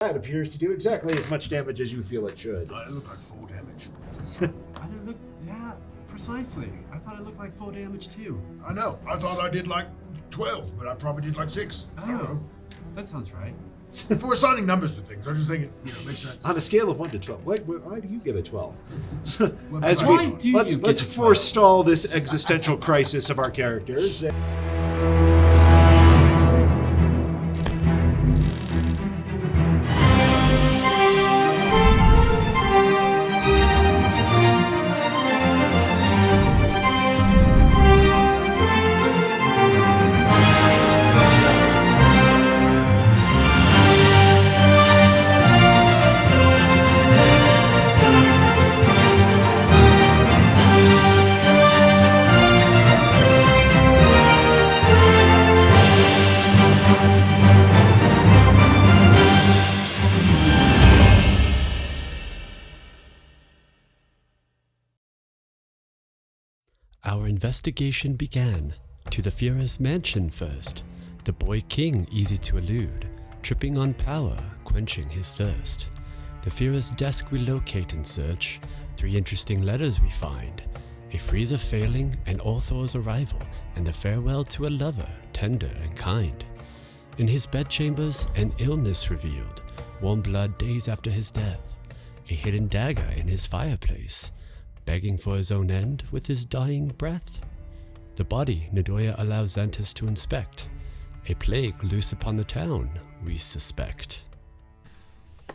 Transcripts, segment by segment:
That appears to do exactly as much damage as you feel it should. It looked like 4 damage. I didn't look, yeah, precisely. I thought it looked like 4 damage too. I know. I thought I did like 12, but I probably did like 6. I don't know. That sounds right. If we're assigning numbers to things, I just think it makes sense. On a scale of 1 to 12, why do you get a 12? Well, Let's forestall this existential crisis of our characters. Our investigation began. To the Führer's mansion first, the boy king easy to elude, tripping on power, quenching his thirst. The Führer's desk we locate and search, 3 interesting letters we find, a freezer failing, an Orthor's arrival, and a farewell to a lover, tender and kind. In his bedchambers, an illness revealed, warm blood days after his death, a hidden dagger in his fireplace, begging for his own end with his dying breath. The body Nadoya allows Xantus to inspect. A plague loose upon the town, we suspect.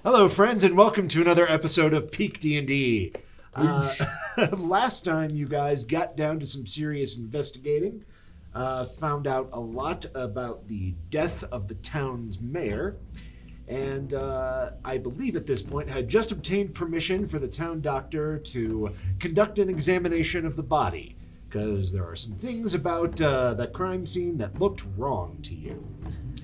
Hello, friends, and welcome to another episode of PeakD&D. Last time, you guys got down to some serious investigating, found out a lot about the death of the town's mayor, and I believe at this point had just obtained permission for the town doctor to conduct an examination of the body, because there are some things about that crime scene that looked wrong to you.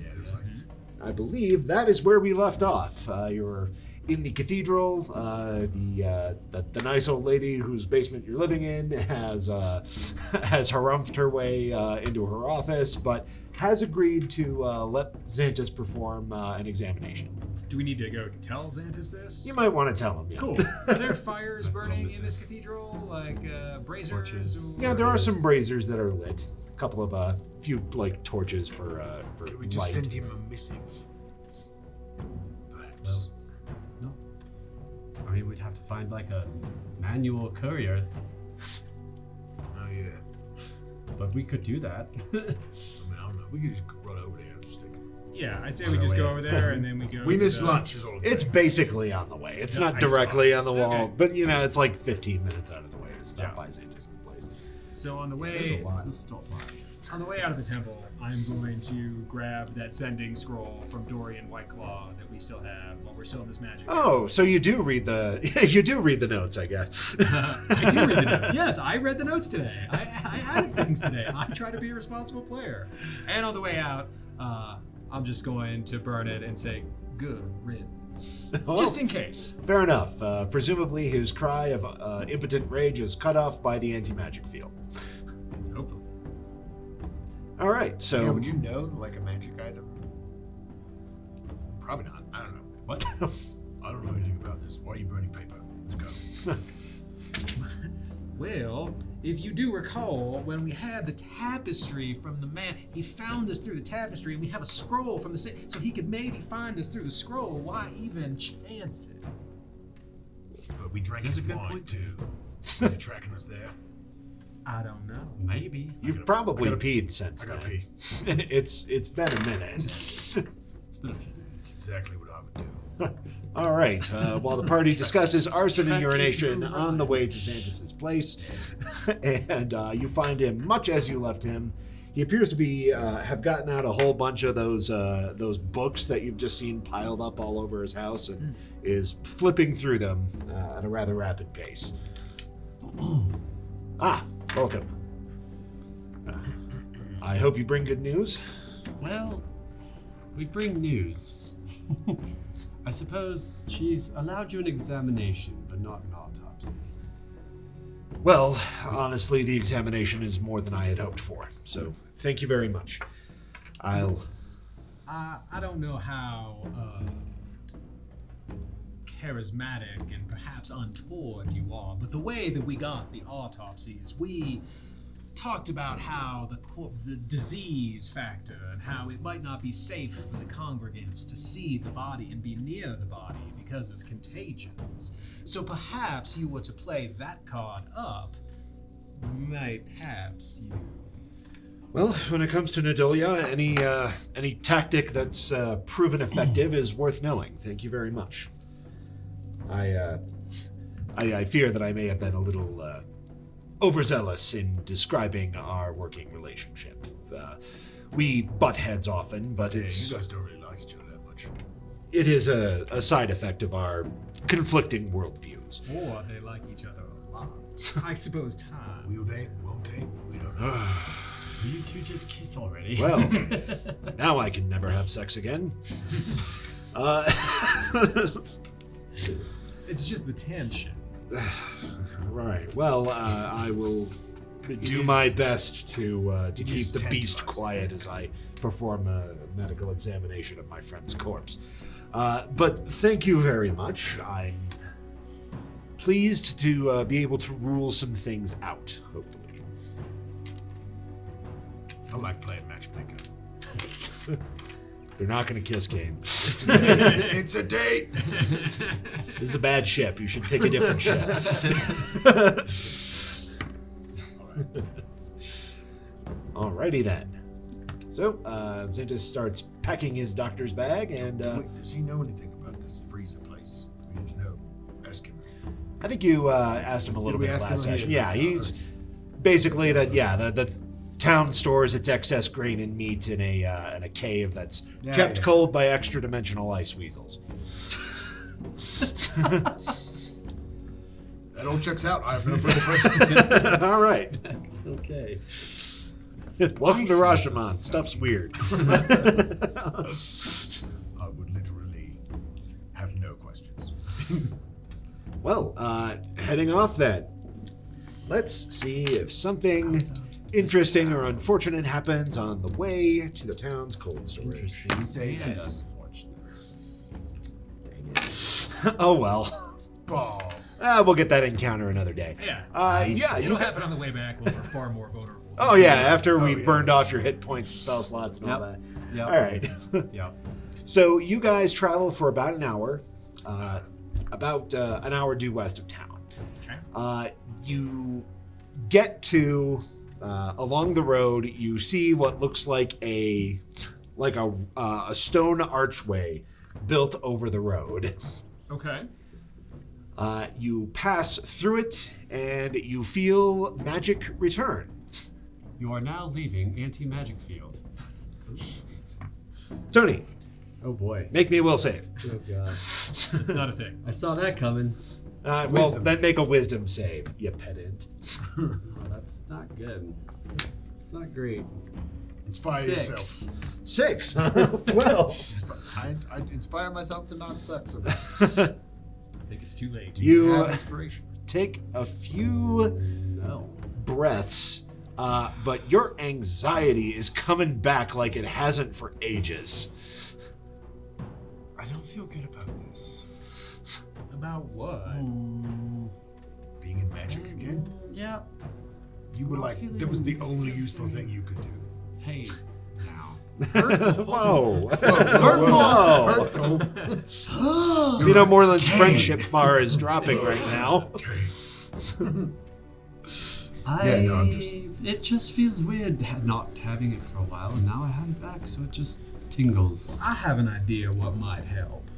Yeah, it was nice. I believe that is where we left off. You're in the cathedral. The nice old lady whose basement you're living in has harumphed her way into her office, but has agreed to let Xantus perform an examination. Do we need to go tell Xantus this? You might want to tell him. Yeah. Cool. Are there fires burning in this cathedral, like braziers? Yeah, there are some braziers that are lit. A couple of few like torches for Can we just light. send him a missive? Perhaps. No. I mean, we'd have to find like a manual courier, Oh yeah. but we could do that. I mean, I don't know. We could just run over there and just take it. Yeah, I say we just go over there and then we go. We to missed the- lunch is all I'm It's saying. basically on the way. It's Yeah, not I directly on suppose. the wall, Okay. but you know, it's like 15 minutes out of the way to stop Yeah. by Xantus' place. So on the There's way, a lot. We'll stop by. on the way out of the temple, I'm going to grab that sending scroll from Dorian Whiteclaw that we still have while we're still in this magic. Oh, so you do read the notes, I guess. I do read the notes. Yes, I read the notes today. I added things today. I try to be a responsible player. And on the way out, I'm just going to burn it and say, good riddance. Oh. Just in case. Fair enough. Presumably his cry of impotent rage is cut off by the anti-magic field. Hopefully. All right, so Yeah, would you know like a magic item? Probably not. I don't know. What? I don't know anything about this. Why are you burning paper? Let's go. Well, if you do recall, when we had the tapestry from the man, he found us through the tapestry, and we have a scroll from the so he could maybe find us through the scroll. Why even chance it? But we drank That's his a good wine point. too. Is he tracking us there? I don't know. Maybe. you've probably I gotta- peed since I gotta then. pee. It's been a minute. It's been a few minutes. That's exactly what I would do. All right. While the party discusses arson and urination on the way to Xantus' place, and you find him much as you left him. He appears to be have gotten out a whole bunch of those books that you've just seen piled up all over his house, and is flipping through them at a rather rapid pace. Welcome. I hope you bring good news. Well, we bring news. I suppose she's allowed you an examination, but not an autopsy. Well, honestly, the examination is more than I had hoped for, so thank you very much. I I don't know how charismatic and perhaps untoward you are, but the way that we got the autopsy is we talked about how the disease factor and how it might not be safe for the congregants to see the body and be near the body because of contagions. So perhaps you were to play that card up, perhaps you... Well, when it comes to Nadolia, any tactic that's proven effective is worth knowing. Thank you very much. I fear that I may have been a little overzealous in describing our working relationship. We butt heads often, but You guys don't really like each other that much. it is a side effect of our conflicting worldviews. Or they like each other a lot. I suppose time. Will they? Won't they? We don't know. Will you two just kiss already? Well, now I can never have sex again. It's just the tension. Right. Well, I will do my best to keep the beast quiet as I perform a medical examination of my friend's corpse. But thank you very much. I'm pleased to be able to rule some things out, hopefully. I like playing matchmaker. They're not going to kiss game. It's a date. This is a bad ship. You should pick a different ship. Alrighty then. So, Zintas starts packing his doctor's bag and... Wait, does he know anything about this freezer place? We need to know. Ask him. I think you asked him a little we bit ask last him? session. Yeah, he's basically that. Yeah, the town stores its excess grain and meat in a cave that's kept cold by extra-dimensional ice weasels. That all checks out. I have no further questions. All right. Okay. Welcome to Rashomon. Stuff's weird. I would literally have no questions. Well, heading off then. Let's see if something interesting or unfortunate happens on the way to the town's cold storage. Interesting. Say and yes. unfortunate. Oh well. Balls. We'll get that encounter another day. Yeah. Yeah. It'll happen on the way back when we're far more vulnerable. Oh yeah, after we've burned off your hit points and spell slots and all that. Yep. All right. Yep. So you guys travel for about an hour, an hour due west of town. Okay. You get to along the road. You see what looks like a stone archway built over the road. Okay. You pass through it, and you feel magic return. You are now leaving anti-magic field. Tony, Oh boy. make me a will save. Oh god. It's not a thing. I saw that coming. Well, then make a wisdom save, you pedant. Oh, that's not good. It's not great. Inspire yourself. 6. 6. Well, I inspire myself to not suck so much. I think it's too late. you have inspiration. take a few No. breaths, but your anxiety is coming back like it hasn't for ages. I don't feel good about this. About what? Being in magic again? Yeah. You were like, that was the only useful thing you could do. Hey, now. Whoa. Hurtful. You know, Moreland's friendship bar is dropping right now. Okay. I'm just- It just feels weird not having it for a while, and now I have it back, so it just tingles. I have an idea what might help.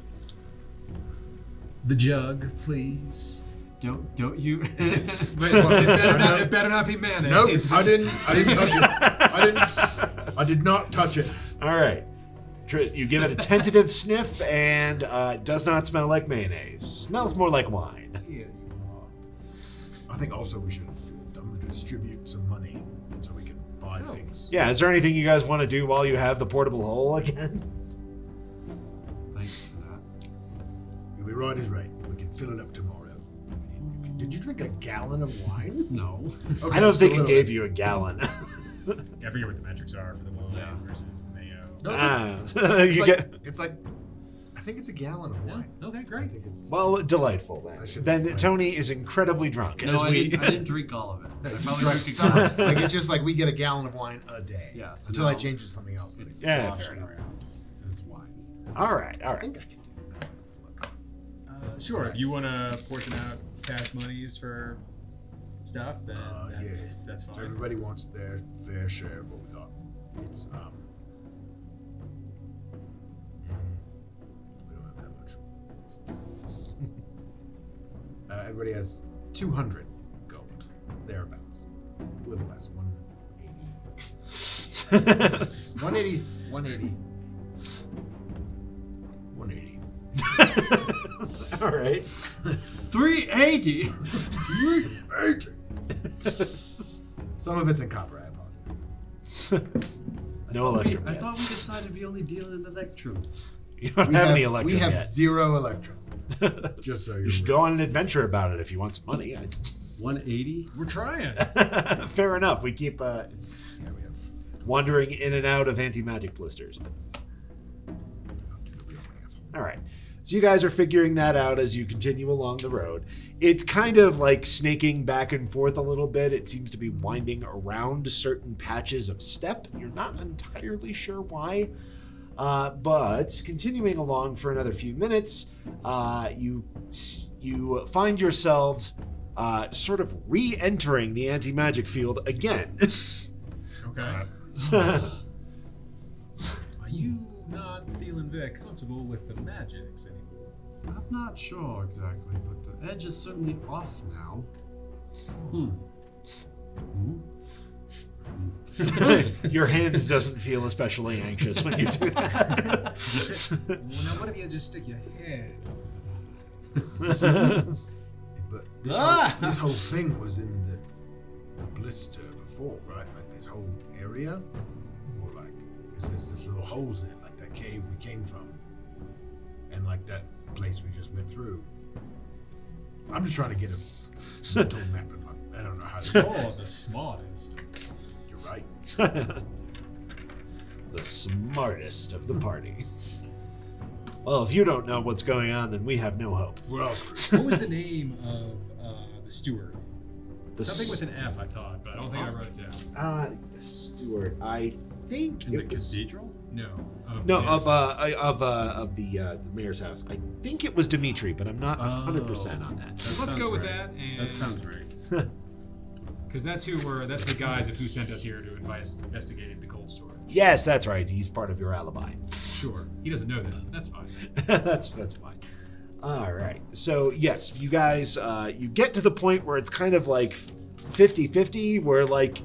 The jug, please. Don't you? Wait, it better not be mayonnaise. Nope, I didn't touch it. I did not touch it. All right. You give it a tentative sniff, and it does not smell like mayonnaise. Smells more like wine. Here you I think also I'm going to distribute some money so we can buy things. Yeah, is there anything you guys want to do while you have the portable hole again? Thanks for that. You'll be right as right. We can fill it up tomorrow. Did you drink a gallon of wine? No. Okay, I don't just think a it little gave bit. you a gallon. I forget what the metrics are for the wine Yeah. versus the mayo. No, it's You like, get it's like, I think it's a gallon of wine. Okay, I great. think it's. Well, delightful then. I should Then be fine. Tony is incredibly drunk. No, as I we didn't drink all of it. I probably Right, drank a some. glass. Like it's just like we get a gallon of wine a day. Yeah, so until I now change to something else. It's Yeah, sloshing fair enough. around. It's wine. all right. I think I can do that. Look. Sure, if you want to portion out cash monies for stuff, then that's If fine. everybody wants their fair share of what we got, it's we don't have that much. Everybody has 200 gold, thereabouts. A little less, 180. 180. 180. All right. 380. 380. Some of it's in copper. I apologize. No electrum. I yet. thought we decided we only deal in electrum. You don't have any electrum We have yet. 0 electrum. Just so You should go on an adventure about it if you want some money. 180. We're trying. Fair enough. We keep Yeah, we have. wandering in and out of anti-magic blisters. We only have. All right. So you guys are figuring that out as you continue along the road. It's kind of like snaking back and forth a little bit. It seems to be winding around certain patches of step. You're not entirely sure why. But continuing along for another few minutes, you find yourselves sort of re-entering the anti-magic field again. Okay. Are you not feeling very comfortable with the magics anymore? I'm not sure exactly, but the edge is certainly off now. Your hand doesn't feel especially anxious when you do that. Well, now what if you just stick your head? But this whole thing was in the blister before, right? Like this whole area, or like is this little holes in it, like that cave we came from, and like that place we just went through. I'm just trying to get a mental map. I don't know how to. Oh, the smartest of us. You're right. The smartest of the party. Well, if you don't know what's going on, then we have no hope. We're all screwed. What was the name of the steward? Something with an F, I thought, but I don't think I wrote it down. the steward. I think In the it was cathedral? No. no this. of the mayor's house. I think it was Dimitri, but I'm not 100% on that. Let's Sounds go with right. that, and That sounds right. because that's the guys of who sent us here to investigate the cold storage. Yes, that's right. He's part of your alibi. Sure, he doesn't know that. That's fine. that's fine. All right. So, yes, you guys, you get to the point where it's kind of like 50-50, where like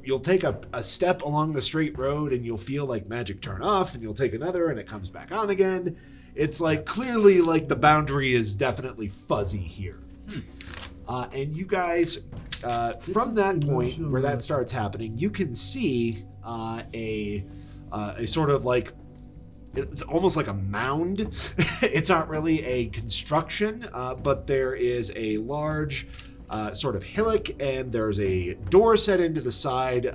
you'll take a step along the straight road and you'll feel like magic turn off, and you'll take another and it comes back on again. It's like clearly like the boundary is definitely fuzzy here. And you guys, from that point where that starts happening, you can see a sort of like, it's almost like a mound. It's not really a construction, but there is a large sort of hillock, and there's a door set into the side,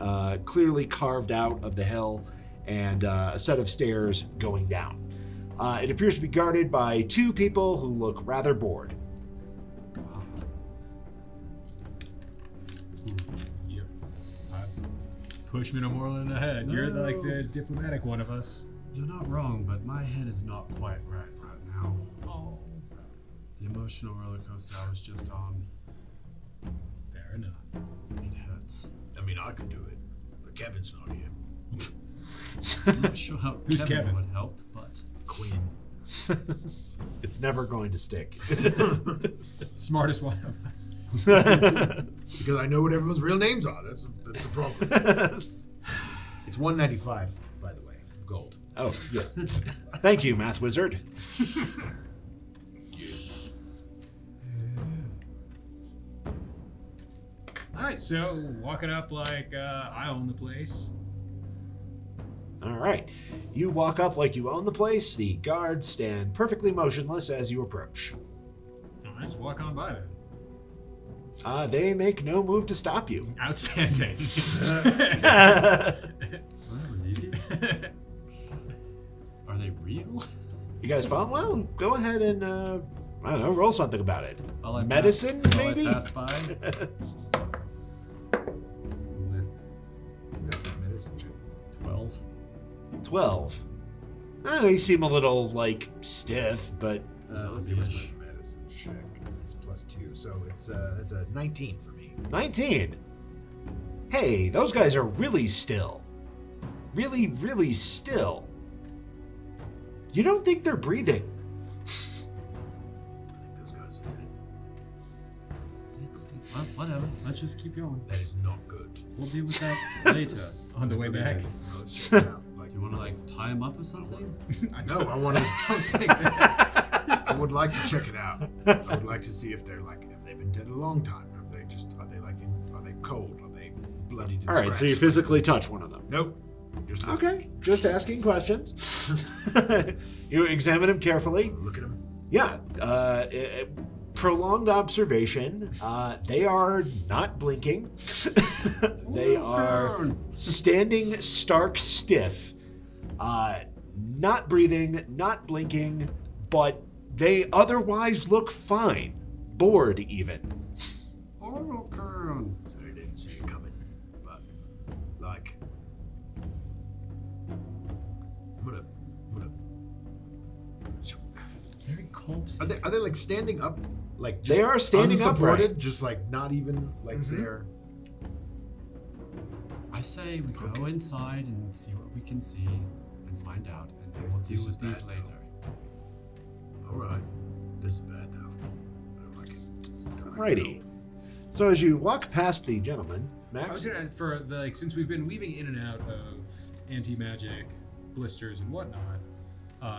clearly carved out of the hill, and a set of stairs going down. It appears to be guarded by 2 people who look rather bored. Yep. Push me no more than ahead. You're like the diplomatic one of us. You're not wrong, but my head is not quite right now. Oh. The emotional roller coaster I was just on, Fair enough. it hurts. I mean, I could do it, but Kevin's not here. I'm not sure how Who's Kevin? would help, but Queen. It's never going to stick. Smartest one of us. Because I know what everyone's real names are. That's the problem. It's 195, by the way, gold. Oh, yes. Thank you, Math Wizard. All right, so walking up like I own the place. All right. You walk up like you own the place. The guards stand perfectly motionless as you approach. I just walk on by then. They make no move to stop you. Outstanding. well, that was easy. Are they real? You guys follow? Well, go ahead and I don't know, roll something about it. Medicine, maybe. Pass by. Medicine check. 12. 12. Oh, you seem a little like stiff, but Let's see what's my medicine check. It's +2, so it's a 19 for me. 19. Hey, those guys are really still. Really, really still. You don't think they're breathing? I think those guys are dead. Whatever. Let's just keep going. That is not good. We'll deal with that later. On the way back. No, let's check it out. Like, Do you want to like tie him up or something? no, I want to. Don't think that. I would like to check it out. I would like to see if they're like, if they've been dead a long time, or if they just are they like, are they cold? Are they bloodied and All right, so you scratched? physically touch one of them. Nope. Just look. Okay, just asking questions. You examine him carefully. Look at them. Yeah, prolonged observation. They are not blinking. They are standing stark stiff, not breathing, not blinking, but they otherwise look fine. Bored, even. Oh, Kern. So they didn't see it coming, but like, I'm gonna. Very corpse. Are they like standing up? Like They are standing unsupported, upright. just like not even like they're. I say we go inside and see what we can see and find out, and then we'll deal This is with these bad, later. All right, this is bad though. I don't like it. Don't like it. Righty. So as you walk past the gentleman, I was Max. gonna for the like since we've been weaving in and out of anti-magic blisters and whatnot.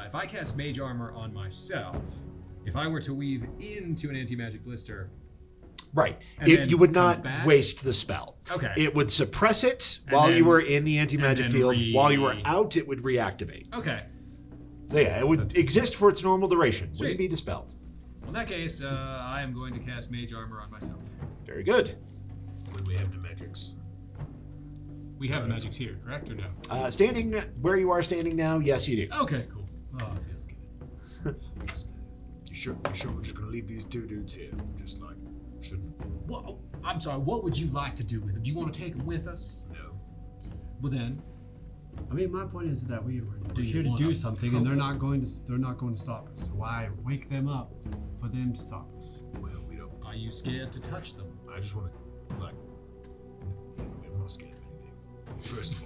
If I cast mage armor on myself, if I were to weave into an anti-magic blister, Right. And then You would come not back? waste the spell. Okay. It would suppress it And while you then- were in the anti-magic and then field. While you were out, it would reactivate. okay. So yeah, it would exist for its normal duration. Sweet. Wouldn't be dispelled. Well, in that case, I am going to cast mage armor on myself. Very good. When we have the magics. We have the magics here, correct or no? Standing where you are standing now, yes, you do. Okay, cool. Oh, it feels good. You sure we're just gonna leave these two dudes here? Just like, shouldn't. What? I'm sorry. What would you like to do with them? Do you want to take them with us? No. Well then, I mean, my point is that we're Do you here to wanna- do something, and they're not going to stop us. So why wake them up for them to stop us? Well, we don't. are you scared to touch them? I just want to like. I'm not scared of anything.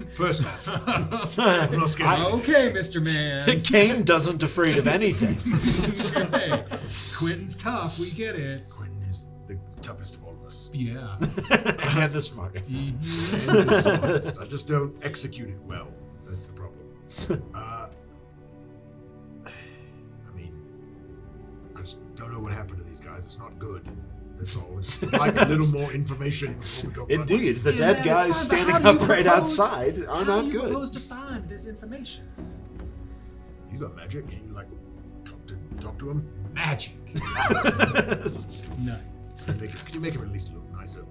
First off, I'm not scared. of Okay, Mr. Man. Kane doesn't afraid of anything. Hey, Quentin's tough. We get it. Quentin is the toughest of all of us. Yeah. And the smartest. And the smartest. I just don't execute it well. That's the problem. I mean, I just don't know what happened to these guys. It's not good. That's all. It's like a little more information before we go. Indeed, the Yeah, dead that's guys fine, but standing how do you upright propose- outside are How not do you good. propose to find this information? You got magic? Can you like talk to him? Magic. No. Can you make him at least look nicer?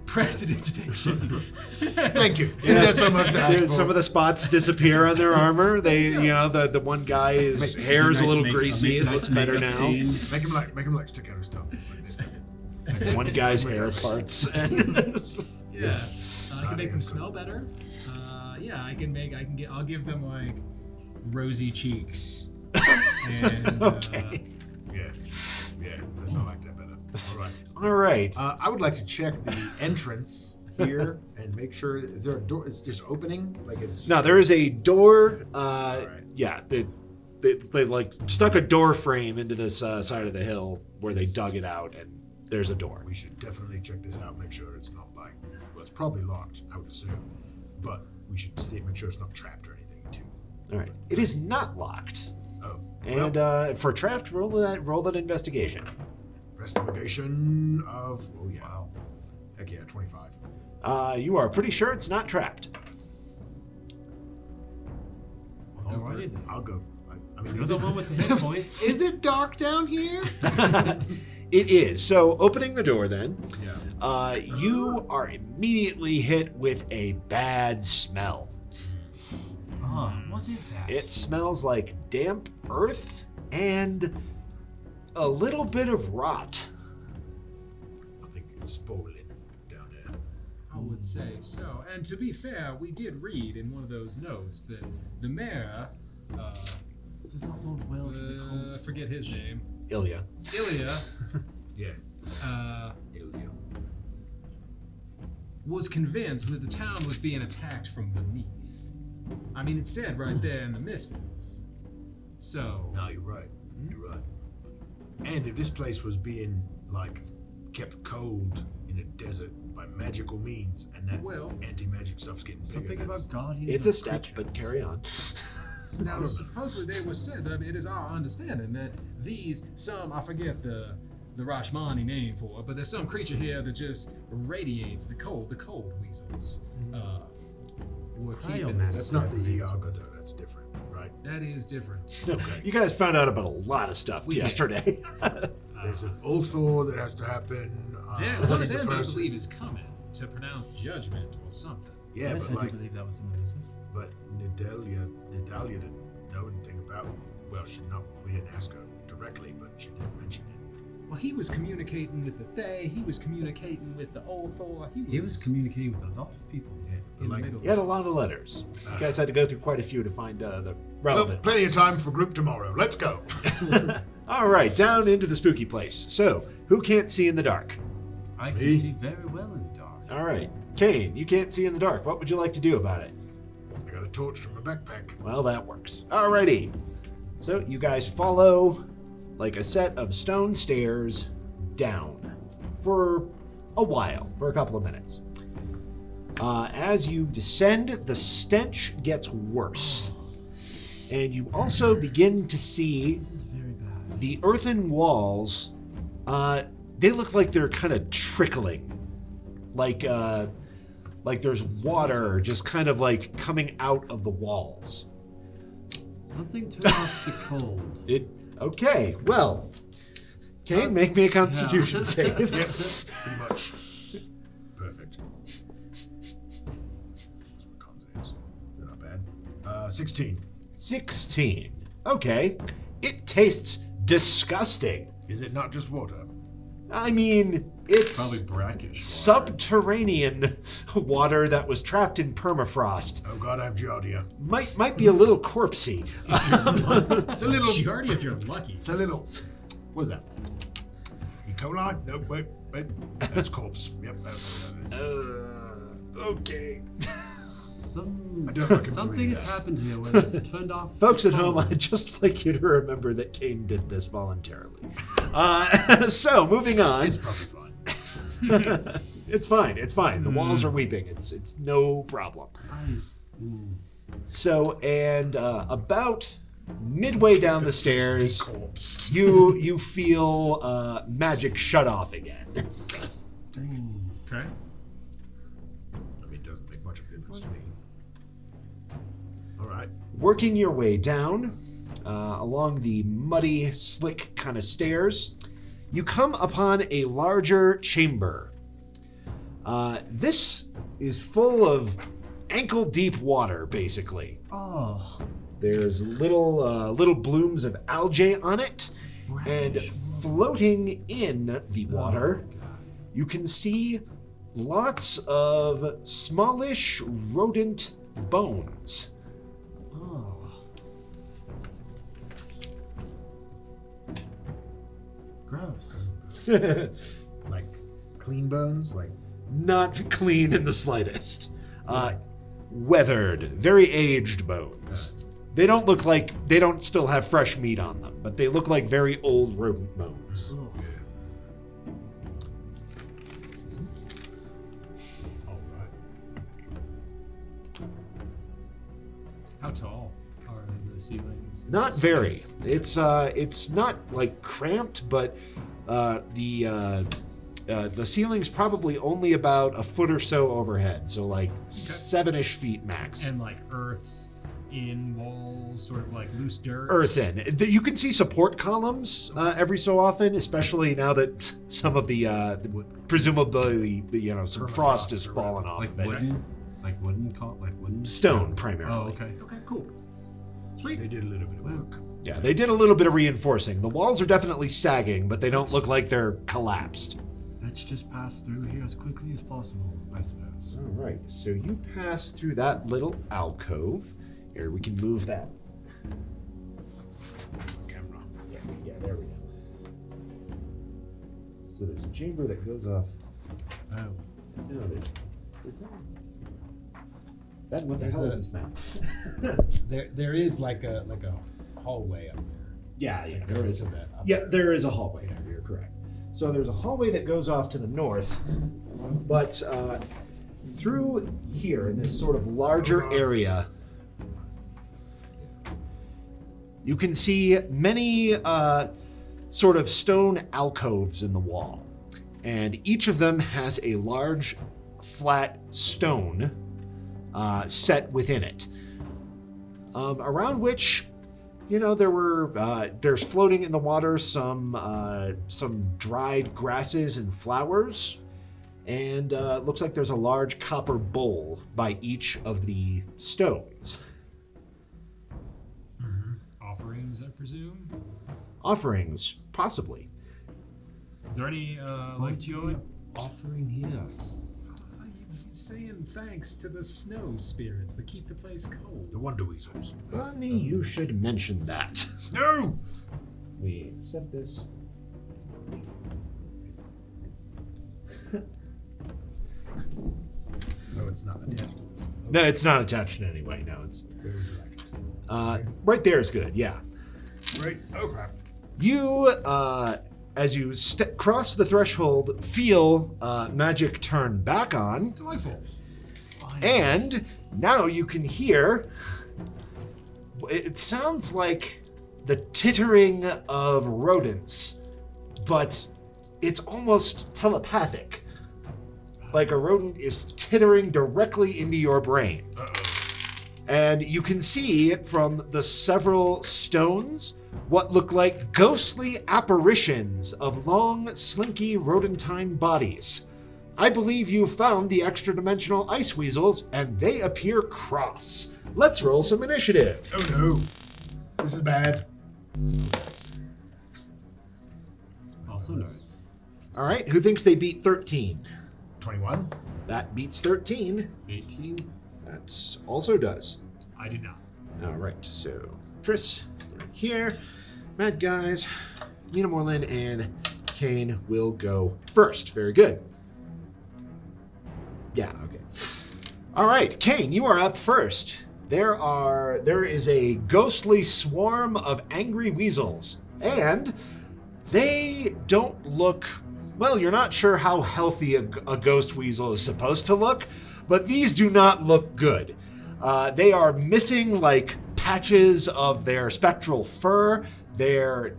Prestidigitation. Thank you. Is that so much to ask for? Some of the spots disappear on their armor. They, the one guy, his hair is a little greasy. It looks better now. Make him like stick out his tongue. One guy's hair parts. Yeah. I can make them smell better. Yeah, I'll give them like rosy cheeks. And, Okay. Yeah, that's I like that better. All right. All right. I would like to check the entrance here and make sure. Is there a door? It's just opening, like it's. Just No, there is a door. right. Yeah, they like stuck a door frame into this side of the hill where they dug it out, and there's a door. We should definitely check this out. Make sure it's not like. Well, it's probably locked, I would assume, but we should make sure it's not trapped or anything too. All right. It is not locked. Oh. And for trapped, roll that investigation. Investigation of. Oh yeah. Wow. Heck yeah, 25. You are pretty sure it's not trapped. Alrighty then. I'll go. I mean, You're is the it, one with the hit points. is it dark down here? It is. So opening the door then, Yeah. you are immediately hit with a bad smell. Oh, what is that? It smells like damp earth and a little bit of rot. I think it's spoiling down there. I would say so. And to be fair, we did read in one of those notes that the mayor, This does not bode well for the cold. I forget his name, Ilya. Ilya, Yeah. Ilya. was convinced that the town was being attacked from beneath. I mean, it said right there in the missives. So, No, you're right. You're right. And if this place was being, like, kept cold in a desert by magical means, and that Well, anti-magic stuff's getting bigger, Something about that's... guardians. It's a of step, creatures. but carry on. now supposedly they was said that it is our understanding that I forget the Rashmani name for it, but there's some creature here that just radiates the cold weasels. Were keeping That's not the Iago, though. That's different, right? That is different. Okay. You guys found out about a lot of stuff We did. yesterday. There's an Ulthor that has to happen. Yeah, one of she's a them I person. believe is coming to pronounce judgment or something. Yeah, Yes, but I do like, believe that was in the missive. but Nidalia didn't know anything about. Well, we didn't ask her directly, but she didn't mention it. Well, he was communicating with the Fae. He was communicating with the Ulthor. He was communicating with a lot of people. Yeah, but in like, the middle. You had a lot of letters. You guys had to go through quite a few to find the well, relevant. plenty of time for group tomorrow. Let's go. All right, down into the spooky place. So, who can't see in the dark? I can Me? see very well in the dark. All right, Kane, you can't see in the dark. What would you like to do about it? I got a torch from my backpack. Well, that works. Alrighty. So you guys follow like a set of stone stairs down for a while, for a couple of minutes. As you descend, the stench gets worse. And you also begin to see This is very bad. the earthen walls. They look like they're kind of trickling. Like there's water just kind of like coming out of the walls. Something turned off the cold. Okay, well, Kane, make me a Constitution save. Yep, pretty much. Perfect. That's my con saves. They're not bad. 16. 16. Okay, it tastes disgusting. Is it not just water? I mean, it's Probably brackish. subterranean water that was trapped in permafrost. Oh god, I have Giardia. Might be a little corpsey. It's a little. Giardia, if you're lucky. It's a little. What is that? E. coli? No, wait. That's corpse. Yep. That's Okay. Some, I don't recommend something reading has that. happened here where they've turned off. Folks the at home, cold. I'd just like you to remember that Kane did this voluntarily. So, moving on. It's probably fine. It's fine. It's fine. The walls are weeping. It's no problem. So, and about midway down the stairs, Corpse. you feel magic shut off again. Dang. Okay. I mean, it doesn't make much of a difference to me. All right. Working your way down along the muddy, slick kind of stairs, you come upon a larger chamber. This is full of ankle-deep water, basically. Oh, There's little blooms of algae on it, and floating in the water, you can see lots of smallish rodent bones. gross. Like clean bones? Like Not clean in the slightest. Weathered, very aged bones. They don't look like, they don't still have fresh meat on them, but they look like very old rodent bones. all right. How tall are the ceilings? Not very. It's not like cramped, but the ceiling's probably only about a foot or so overhead, so like 7-ish feet max. And like earth in walls, sort of like loose dirt. Earth in. You can see support columns every so often, especially now that some of the presumably some frost has fallen off Like of it. wooden? Like wooden, Stone, primarily. Oh, okay. Okay, cool. Sweet. They did a little bit of work. Yeah, they did a little bit of reinforcing. The walls are definitely sagging, but they don't look like they're collapsed. Let's just pass through here as quickly as possible, I suppose. All right, so you pass through that little alcove. Here, we can move that. Camera. Yeah, there we go. So there's a chamber that goes off. Oh. No, is there? Ben, what the hell is this map? There is like a hallway up there. Yeah, there goes is. to that upper- Yeah, there is a hallway there. You're correct. So there's a hallway that goes off to the north, but through here in this sort of larger area, you can see many sort of stone alcoves in the wall, and each of them has a large flat stone set within it, around which, you know, there's floating in the water some dried grasses and flowers, and looks like there's a large copper bowl by each of the stones. Offerings, I presume. Offerings, possibly. Is there any What you offering here? you saying thanks to the snow spirits that keep the place cold? The Wonder Weasels. Funny you should mention that. No! We accept this. It's no, it's not attached to this. No, it's not attached in any way. No, it's Where would you like it? right there is good. Yeah. Right. Oh crap. You, as you cross the threshold, feel magic turn back on, Delightful. and now you can hear. It sounds like the tittering of rodents, but it's almost telepathic. Like a rodent is tittering directly into your brain. And you can see from the several stones what look like ghostly apparitions of long, slinky, rodentine bodies. I believe you found the extra-dimensional ice weasels, and they appear cross. Let's roll some initiative. Oh no. This is bad. Also nice. All right, who thinks they beat 13? 21. That beats 13. 18? That also does. I did not. All right, so Triss, right here. Mad Guys, Mina Morlin, and Kane will go first. Very good. Yeah, okay. All right, Kane, you are up first. There is a ghostly swarm of angry weasels, and they don't look, well, you're not sure how healthy a ghost weasel is supposed to look, but these do not look good. They are missing like patches of their spectral fur. Their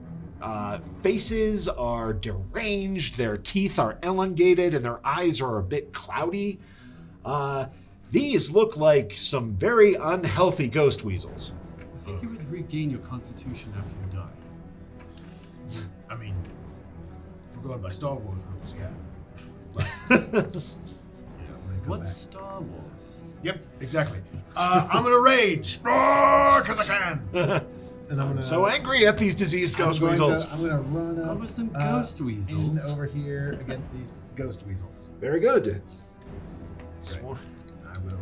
faces are deranged. Their teeth are elongated, and their eyes are a bit cloudy. These look like some very unhealthy ghost weasels. I think you would regain your constitution after you die. I mean, if we're going by Star Wars rules, yeah. But, when they come What's back- Star Wars? Yep, exactly. I'm gonna rage because I can. And I'm gonna So angry at these diseased ghost weasels. I'm gonna run up. What was some ghost in weasels? over here against these ghost weasels. Very good. I will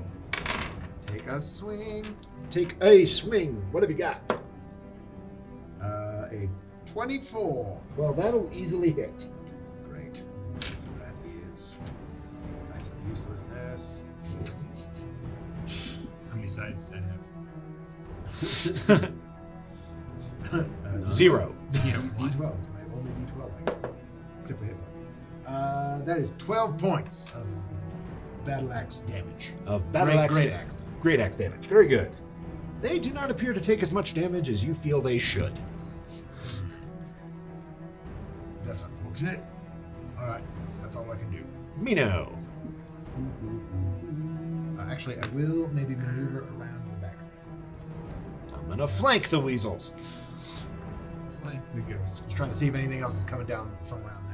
take a swing. Take a swing. What have you got? A 24. Well, that'll easily hit. Great. So that is dice of uselessness. How many sides does that have? 0. D12 is my only D12, except for hit points. That is 12 points of battle axe damage. Of battle axe Great damage. axe damage. Great axe damage. Very good. They do not appear to take as much damage as you feel they should. That's unfortunate. All right, that's all I can do. Mino. Actually, I will maybe maneuver around the backside. I'm gonna flank the weasels. Flank the ghost. Just trying to see if anything else is coming down from around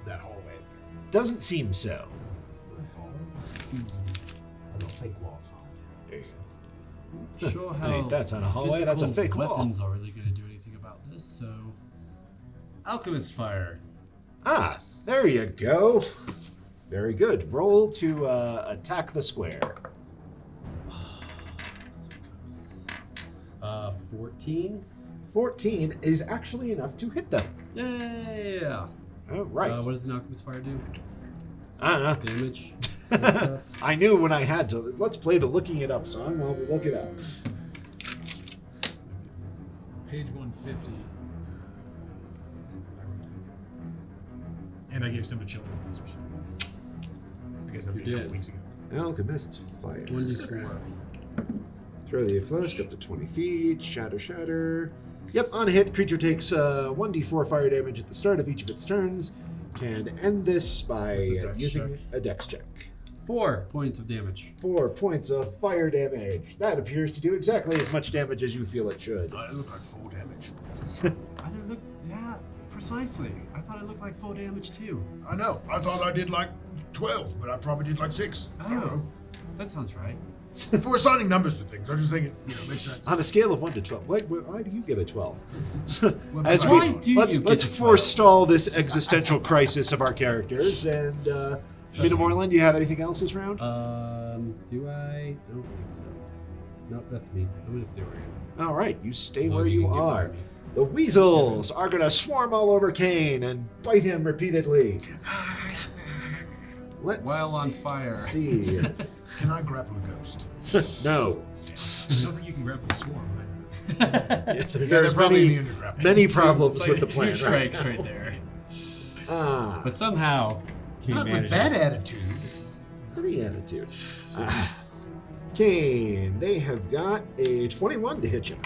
that hallway there. Doesn't seem so. I don't think fake walls fall. There you Not sure how Hey, that's not a hallway, that's a physical fake wall. weapons are really going to do anything about this, so... Alchemist fire. Ah, there you go. Very good. Roll to attack the square. So close. 14. 14 is actually enough to hit them. Yeah. All right. What does an alchemist fire do? Damage. I knew when I had to. Let's play the looking it up song while we look it up. Page 150. That's what I wrote down. And I gave some to children. I guess that was a couple did. weeks ago. Alchemist's fire. 1d4. Throw the flask up to 20 feet. Shatter. Yep, on a hit, creature takes 1d4 fire damage at the start of each of its turns. Can end this by using a dex check. 4 points of damage. 4 points of fire damage. That appears to do exactly as much damage as you feel it should. I look like full damage. I didn't look. Yeah, precisely. I thought it looked like full damage too. I know. I thought I did like 12, but I probably did like 6. I don't know. That sounds right. If we're assigning numbers to things, I just think it makes sense. On a scale of 1 to 12, why do you get a 12? As Why do you let's get a 12? forestall this existential crisis of our characters. And Morland, do you have anything else this round? Do I? I don't think so. Nope, that's me. I'm gonna stay where I am. All right, you stay As long where as you you can get are. by me. The weasels are gonna swarm all over Kane and bite him repeatedly. Let's While on fire. see. Can I grapple a ghost? No. I don't think you can grapple a swarm either. There's probably many, immune to grapple. many problems It's like with the two plan. strikes right there. Ah, But somehow, he Not with manages. that attitude. pretty attitude. Kane, they have got a 21 to hit you.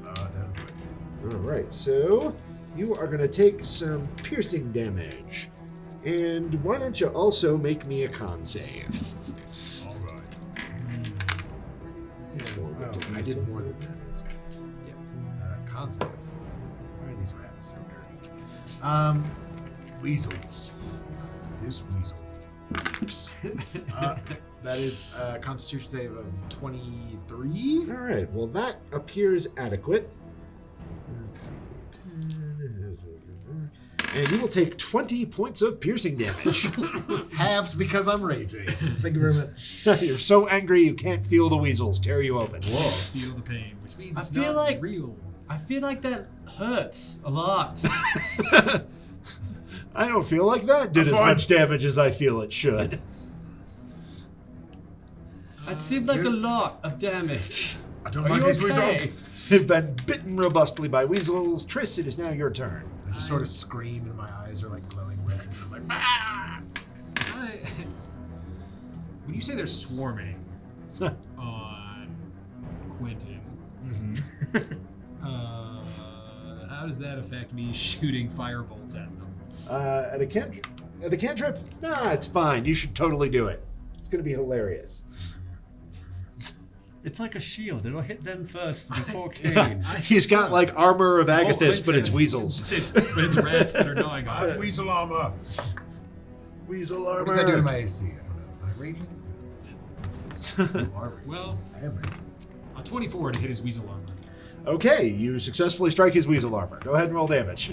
That'll do it. All right, so you are going to take some piercing damage. And why don't you also make me a con save? All right. I did more than that. Yeah. Con save. Why are these rats so dirty? Weasels. This weasel. That is a Constitution save of 23. All right, well, that appears adequate. Let's see. And you will take 20 points of piercing damage. Halved because I'm raging. Thank you very much. You're so angry you can't feel the weasels tear you open. Feel the pain, which means it's not real. I feel like that hurts a lot. I don't feel like that did as fine. much damage as I feel it should. It seemed like a lot of damage. I don't Are like you these okay? weasels. You've been bitten robustly by weasels. Triss, it is now your turn. I just sort of scream and my eyes are like glowing red. I'm like, ah! When you say they're swarming on Quentin, how does that affect me shooting firebolts at them? At the cantrip? Nah, it's fine. You should totally do it. It's going to be hilarious. It's like a shield. It'll hit them first before Kane. He's got like armor of Agathis, but it's weasels. But it's rats that are gnawing on it. Weasel armor. Weasel What does that do to my AC? I don't know. Am I raging? Well, I am raging. a 24 to hit his weasel armor. Okay, you successfully strike his weasel armor. Go ahead and roll damage.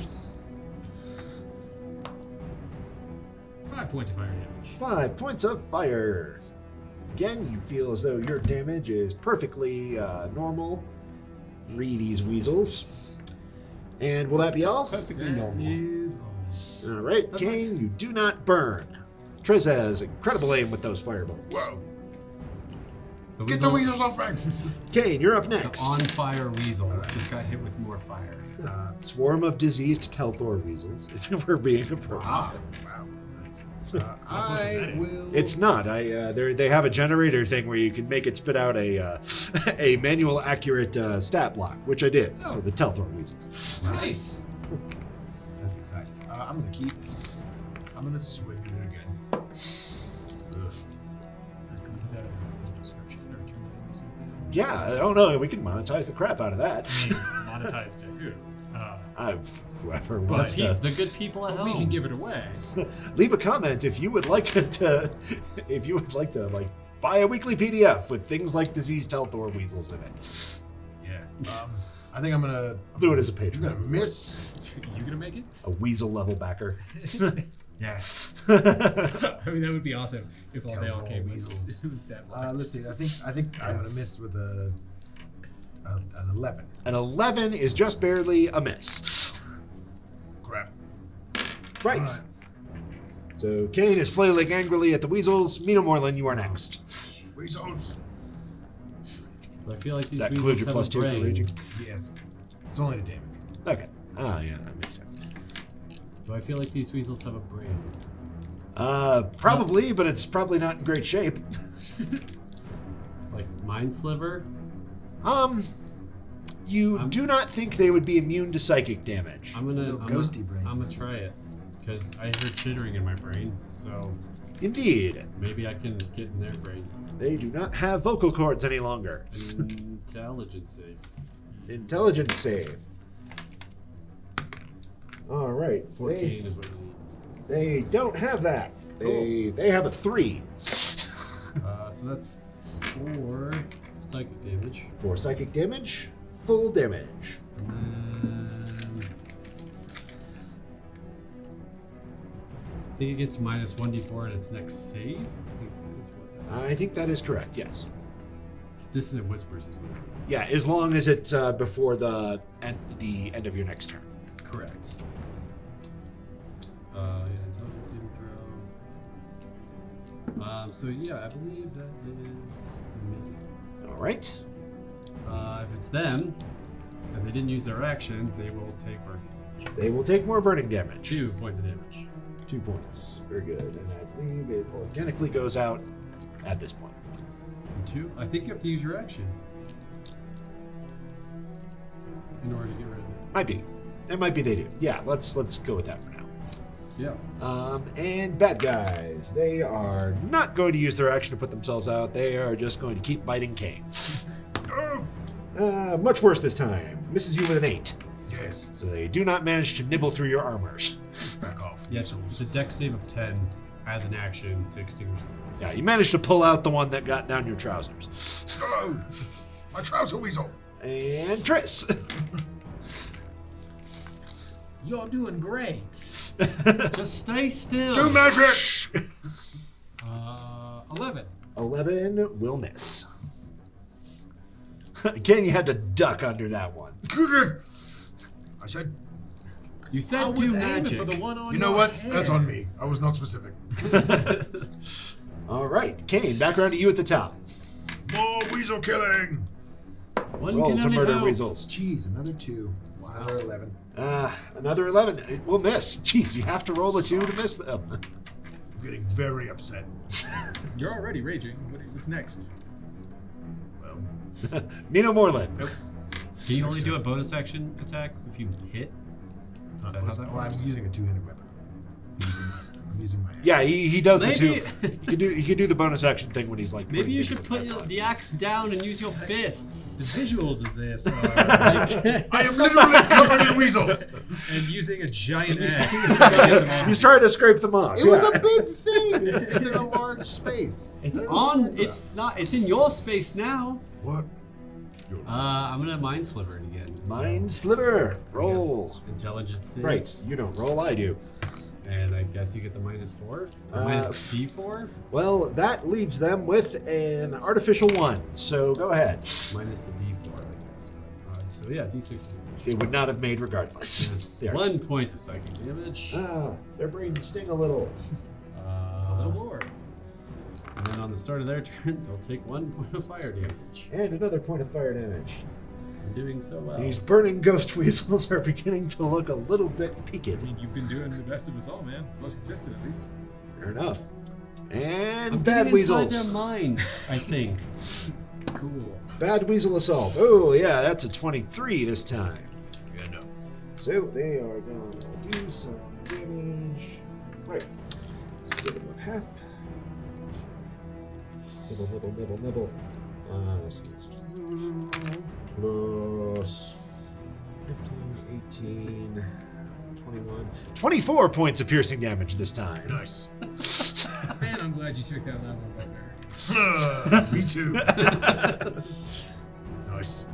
5 points of fire damage. 5 points of fire. Again, you feel as though your damage is perfectly normal. Re these weasels. And will that be all? Perfectly normal. Is all. All right, Kane, you do not burn. Triz has incredible aim with those firebolts. Whoa. Get the weasels off me! Kane, you're up next. On fire weasels just got hit with more fire. Swarm of diseased Telthor weasels, if we're being appropriate. Wow. Nice. I will. It's not. They have a generator thing where you can make it spit out a a manual accurate stat block, which I did for the Telthor weasels. Nice. That's exciting. I'm gonna swing it again. Ugh. Can we put that in the description or turn it into something? Yeah, I don't know. We can monetize the crap out of that. I mean, monetized to who? Whoever The, wants to the good people at We home. can give it away. leave a comment if you would like to. If you would like to like buy a weekly PDF with things like diseased health or weasels in it. Yeah. I think I'm gonna Do it as a I'm patron. gonna miss. You gonna make it? A weasel level backer. Yes. I mean, that would be awesome if all they all came with Weasels. stat Let's see. I think I'm gonna miss with an 11. An 11 is just barely a miss. Crap. Right. Alright. So Kane is flailing angrily at the weasels. Mina Moreland, you are next. Weasels. But I feel like Does these that weasels include your have plus a 2 for brain. raging? Yes. It's only the damage. Okay. Ah, yeah, that makes sense. Do I feel like these weasels have a brain? Probably, but it's probably not in great shape. Like mind sliver? You do not think they would be immune to psychic damage. I'm gonna Little ghosty brain. I'm gonna try it because I heard chittering in my brain, so Indeed. maybe I can get in their brain. They do not have vocal cords any longer. Intelligence save. Intelligence save. All right. 14 is what you need. They don't have that. They have a 3 So that's 4 psychic damage. for psychic damage. Full damage. I think it gets minus 1d4 in its next save. I think that is what I think that is correct. Yes. Dissonant Whispers is what. Yeah, as long as it's before the end of your next turn. Correct. Yeah, intelligence saving throw. So yeah, I believe that is me. All right. If it's them, and they didn't use their action, they will take burning damage. They will take more burning damage. 2 points of damage. 2 points. Very good. And I believe it organically goes out at this point. And 2. I think you have to use your action in order to get rid of it. Might be. It might be they do. Yeah, let's go with that for now. Yeah. And bad guys. They are not going to use their action to put themselves out. They are just going to keep biting Kane. Much worse this time. Misses you with an 8. Yes. So they do not manage to nibble through your armors. Back off. Yeah, it's a dex save of 10 as an action to extinguish the flames. Yeah, you managed to pull out the one that got down your trousers. Oh, my trouser weasel. And Triss. You're doing great. Just stay still. Do magic. 11. 11 will miss. Again, you had to duck under that one. I said, You said I was do aiming magic. for the one on you know your what? head. That's on me. I was not specific. All right, Kane, back around to you at the top. More weasel killing. One Roll can to only murder hope. weasels. Jeez, another 2. It's another 11. Another 11. It will miss. Jeez, you have to roll a 2 to miss them. I'm getting very upset. You're already raging. What's next? Well, Mina Moreland. Can you only do a bonus action attack if you hit? Is that how that oh, I was using a 2-handed weapon. I'm using my hand. Yeah, he does Maybe- the 2. He can do the bonus action thing when he's like. Maybe putting you things should in put the background. the axe down and use your fists. The visuals of this are I am literally covered in weasels. and using a giant axe. to try to get them off. He's trying to scrape them off. It was a big thing. It's in a large space. It's on. It's not. It's in your space now. What? I'm gonna mind sliver it again. So, Mind sliver. Roll. yes, intelligence save. Right, you don't roll, I do. And I guess you get the -4. Or minus D4. Well, that leaves them with an artificial 1. So go ahead. Minus a D4, I guess. So yeah, D6 damage. It would not have made regardless. They are 1 point of psychic damage. their brains sting a little. A little more. And then on the start of their turn, they'll take 1 point of fire damage. And another point of fire damage. I'm doing so well. These burning ghost weasels are beginning to look a little bit peaked. I mean, you've been doing the best of us all, man. Most consistent, at least. Fair enough. And I'm bad getting inside weasels. their mind, I think. Cool. Bad weasel assault. Oh, yeah, that's a 23 this time. Yeah, no. So they are going to do some damage. Right. Let's give them with half. Nibble, nibble, nibble, nibble. So it's 12 plus 15, 18, 21. 24 points of piercing damage this time. Nice. Man, I'm glad you took that level, bugbear. Me too. Nice.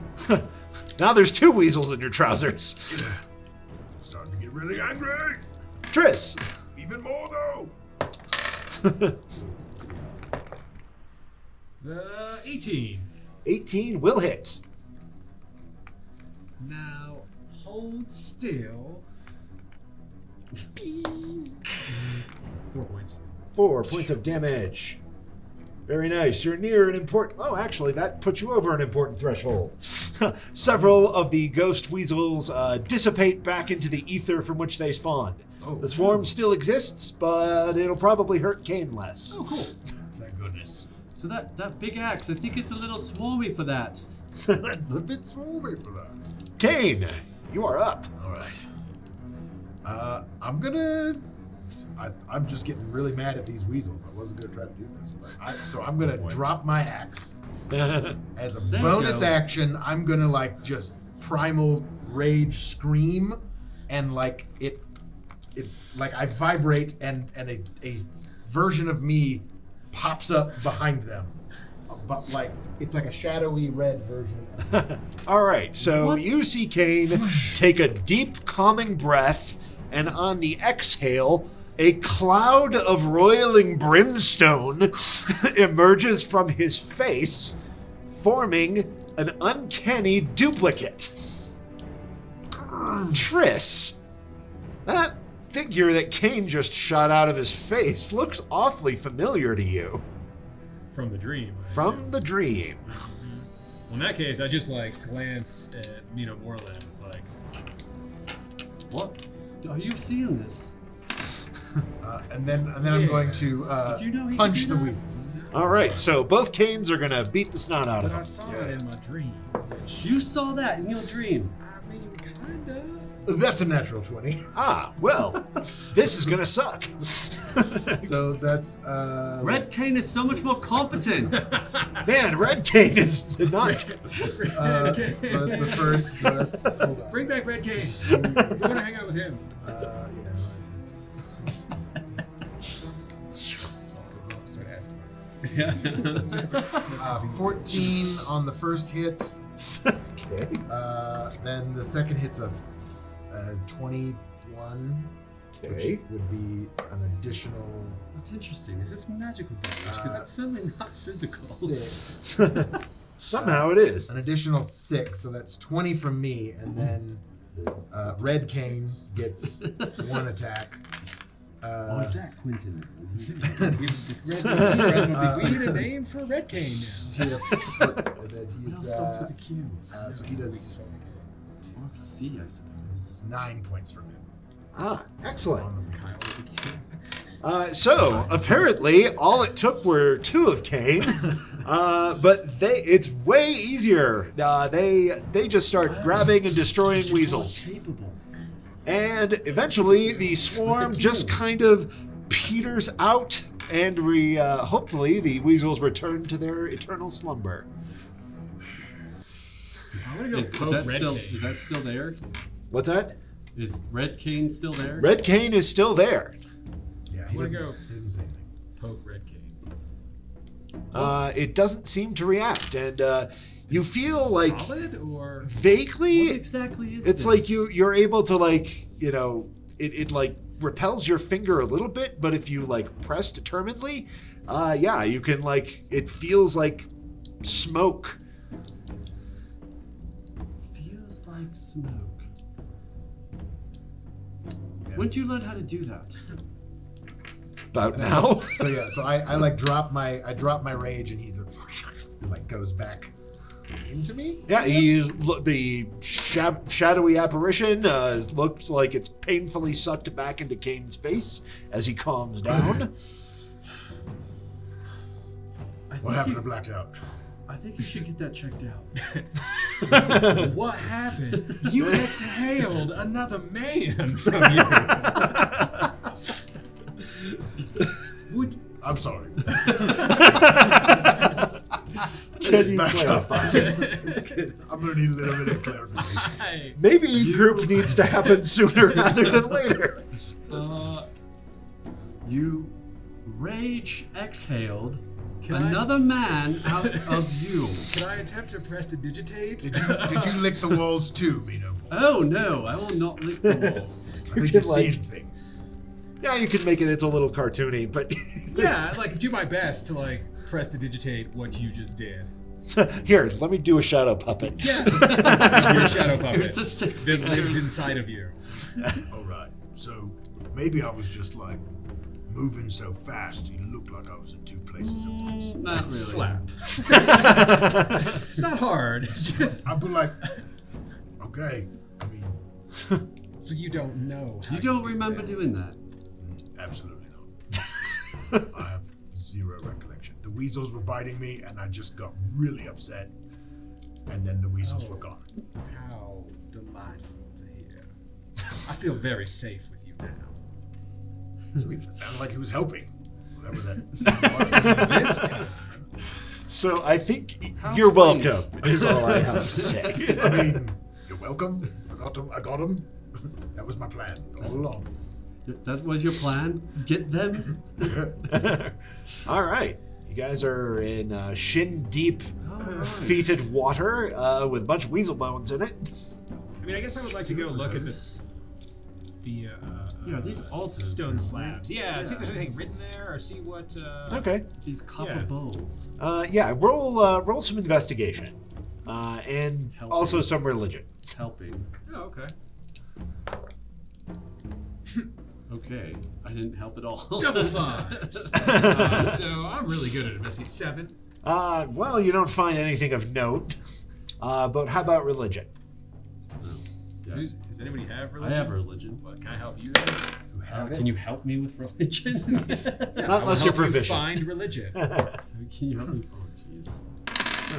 Now there's 2 weasels in your trousers. Starting to get really angry. Triss. Even more though. 18. 18 will hit. Now, hold still. 4 points. 4 points of damage. Very nice. You're near an important... Oh, actually, that puts you over an important threshold. Several of the ghost weasels dissipate back into the ether from which they spawned. Oh. The swarm still exists, but it'll probably hurt Kane less. Oh, cool. Thank goodness. So that big axe, I think it's a little swarmy for that. That's a bit swarmy for that. Kane, you are up. All right. I'm just getting really mad at these weasels. I wasn't gonna try to do this, but so I'm gonna drop my axe as a There you bonus go. action. I'm gonna like just primal rage scream, and like it like I vibrate, and a version of me pops up behind them. But like it's like a shadowy red version of me. All right, so you see Kane take a deep, calming breath, and on the exhale, a cloud of roiling brimstone emerges from his face, forming an uncanny duplicate. Triss, that figure that Kane just shot out of his face looks awfully familiar to you. From the dream. I From assume. the dream. Well, in that case, I just like glance at Moreland, like, What? Are you seeing this? And then I'm going to Did you know he punch could the do that? weasels. All right, so both Canes are gonna beat the snot out of But I him. saw it in my dream. Which, You saw that in your dream. I mean, kinda. That's a natural 20. Ah, well, this is gonna suck. So that's Red Cane is so much more competent. Man, Red Cane is not. so that's the first. Let's hold on. Bring back Red Cane. We're gonna hang out with him. Start asking this. 14 on the first hit. Okay. Then the second hit's a 21, Okay. which would be an additional That's interesting. Is this magical damage? Because that's certainly not physical. 6. Somehow it is. An additional 6, so that's 20 from me, and then Red Cane gets 1 attack. Oh, is that Quentin? We need a name for Red Cane now. And then It all he's starts with a Q. so he does Or C, I suppose. it's 9 points from him Ah, excellent. on the weasels. So apparently, all it took were 2 of Kane, but it's way easier. They just start grabbing and destroying weasels, Capable. and eventually the swarm just kind of peters out, and hopefully the weasels return to their eternal slumber. I'm gonna go Is poke that Red still? Cane. Is that still there? What's that? Is Red Cane still there? Red Cane is still there. Yeah, he wanna doesn't, go. he doesn't say anything. Poke Red Cane. It doesn't seem to react, and you feel like Solid or vaguely. What exactly is It's this? like you're able to like it like repels your finger a little bit, but if you like press determinedly, yeah, you can like it feels like smoke. Feels like smoke. When did you learn how to do that? About now. So yeah, so I like drop my rage, and he's like goes back into me. Yeah, the shadowy apparition looks like it's painfully sucked back into Kane's face as he calms down. What happened to Blacked Out? I think you should get that checked out. what happened? You exhaled another man from you. I'm sorry. Can you Back up. clarify? I'm gonna need a little bit of clarification. Maybe group needs to happen sooner rather than later. You rage exhaled Another man out of you. Can I attempt to prestidigitate? Did you lick the walls too, Mino? Oh no, I will not lick the walls. I think could, you're like- seeing things. Yeah, you can make it. It's a little cartoony, but Yeah, like do my best to like prestidigitate what you just did. here, let me do a shadow puppet. Yeah, you're a shadow puppet Here's the stick that lives figures. inside of you. All right. So maybe I was just like moving so fast. You looked like I was in two places at once. Not really. Slap. Not hard. Just I'd be like, okay. I mean, so you don't know. How You don't did remember that. doing that. absolutely not. I have zero recollection. The weasels were biting me, and I just got really upset. And then the weasels were gone. How delightful to hear. I feel very safe with you now. So it sounded like he was helping. Whatever that was. This time. So I think How you're quaint. welcome. Is all I have to say. I mean, you're welcome. I got him. That was my plan all along. That was your plan? Get them? All right, you guys are in shin-deep, feeted water with a bunch of weasel bones in it. I mean, I guess I would like to go look at the Yeah, these altars. stone slabs. Yeah, see if there's anything written there, or see what. Okay. These copper Yeah. bowls. Yeah, roll some investigation, and Helping. also some religion. Helping. Oh, okay. Okay, I didn't help at all. Double fives. So I'm really good at investigating. 7. Well, you don't find anything of note. But how about religion? Yeah. Does anybody have I religion? have religion. What, can I help you then? You have it? Can you help me with religion? Not unless you're Help you proficient. find religion. Can you help me? Oh, jeez.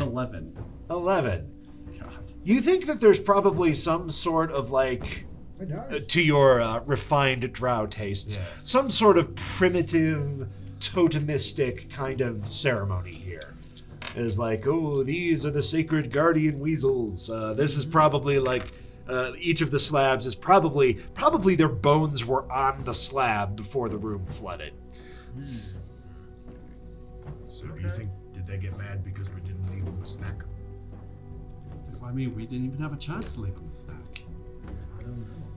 11. 11. God. You think that there's probably some sort of like, It does. to your refined drow tastes, Yes. some sort of primitive, totemistic kind of ceremony here. It's like, oh, these are the sacred guardian weasels. This is probably like, each of the slabs is probably their bones were on the slab before the room flooded. So do you think, did they get mad because we didn't leave them a snack? I mean, we didn't even have a chance to leave them a snack.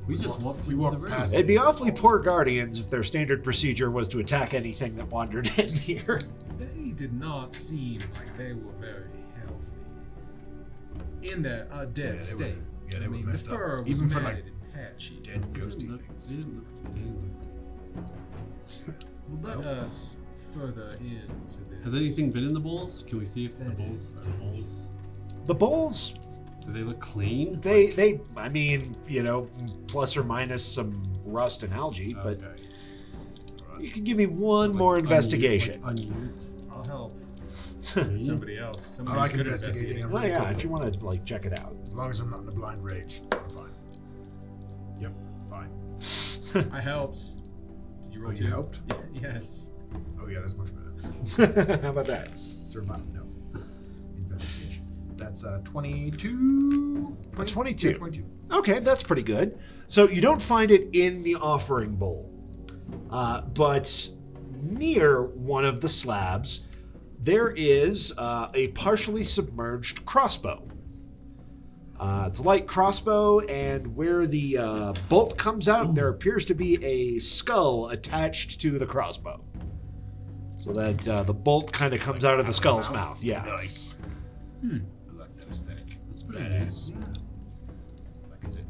We just walked we into walked the room. past They'd be awfully poor guardians if their standard procedure was to attack anything that wandered in here. They did not seem like they were very healthy. In their dead state. They were messed the up. fur was Even for, matted like, and patchy. Dead ghosty Look, things. they didn't look. Let us further into this. Has anything been in the bowls? Can we see if the bowls, The bowls, do they look clean? I mean, you know, plus or minus some rust and algae, but Okay. you can give me one more investigation. Unused. I'll help Clean? somebody else. Somebody I like who's good at investigating. I'm Well, really yeah, good if at you it. want to like check it out. As long as I'm not in a blind rage, I'm fine. Yep, fine. I helped. Did you roll Oh, 2? you helped? Yeah, yes. Oh yeah, that's much better. How about that? Survive, no. Investigation. That's 22. 22. Yeah, 22. Okay, that's pretty good. So you don't find it in the offering bowl, but near one of the slabs, there is a partially submerged crossbow. It's a light crossbow, and where the bolt comes out, there appears to be a skull attached to the crossbow. So that the bolt kind of comes out of the skull's mouth. Yeah. Nice. I like that aesthetic. That's pretty Badass. nice. Like, is it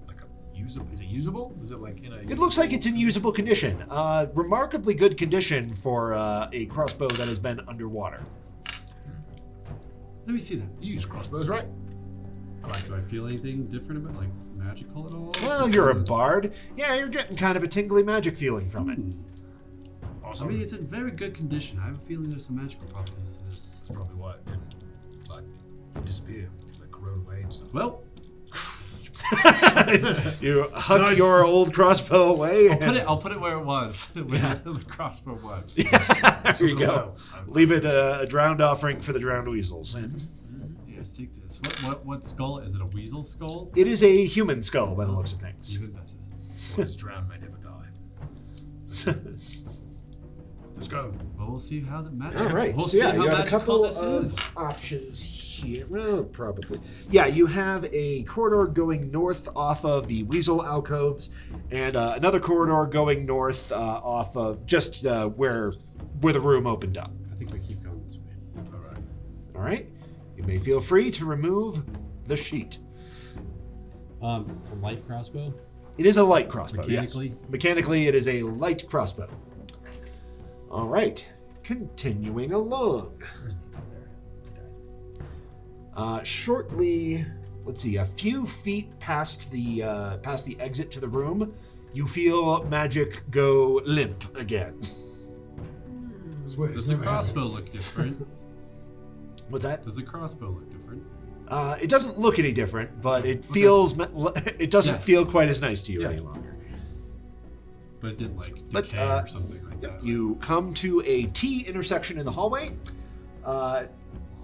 like a usable? Is it usable? Is it like in a? It looks like it's in usable condition. Remarkably good condition for a crossbow that has been underwater. Let me see that. You use crossbows, right? I like it. Do I feel anything different about, like, magical at all? Well, you're a bard. Yeah, you're getting kind of a tingly magic feeling from it. I Awesome. mean, it's in very good condition. I have a feeling there's some magical properties to this. That's probably why it didn't like disappear, like corrode away and stuff. Well, You huck Nice. your old crossbow away. I'll put it where it was. Where the crossbow was. There you go. Well, Leave it a drowned offering for the drowned weasels. And Yes, take this. What skull? Is it a weasel skull? it is a human skull by the looks of things. Even better. what is drowned may never die. Let's go. Well, we'll see how the magic. All right. We'll so see yeah, how you have a magical couple this of is. options here. Well, probably. Yeah, you have a corridor going north off of the weasel alcoves, and another corridor going north off of just where the room opened up. I think we keep going this way. All right. All right. You may feel free to remove the sheet. It's a light crossbow. It is a light crossbow. Mechanically? Yes. Mechanically, it is a light crossbow. All right. Continuing along. Shortly, let's see, a few feet past the exit to the room, you feel magic go limp again. Does the crossbow look different? What's that? Does the crossbow look different? It doesn't look any different, but it feels it doesn't feel quite as nice to you any longer. But it didn't like But, decay or something like that. You come to a T intersection in the hallway.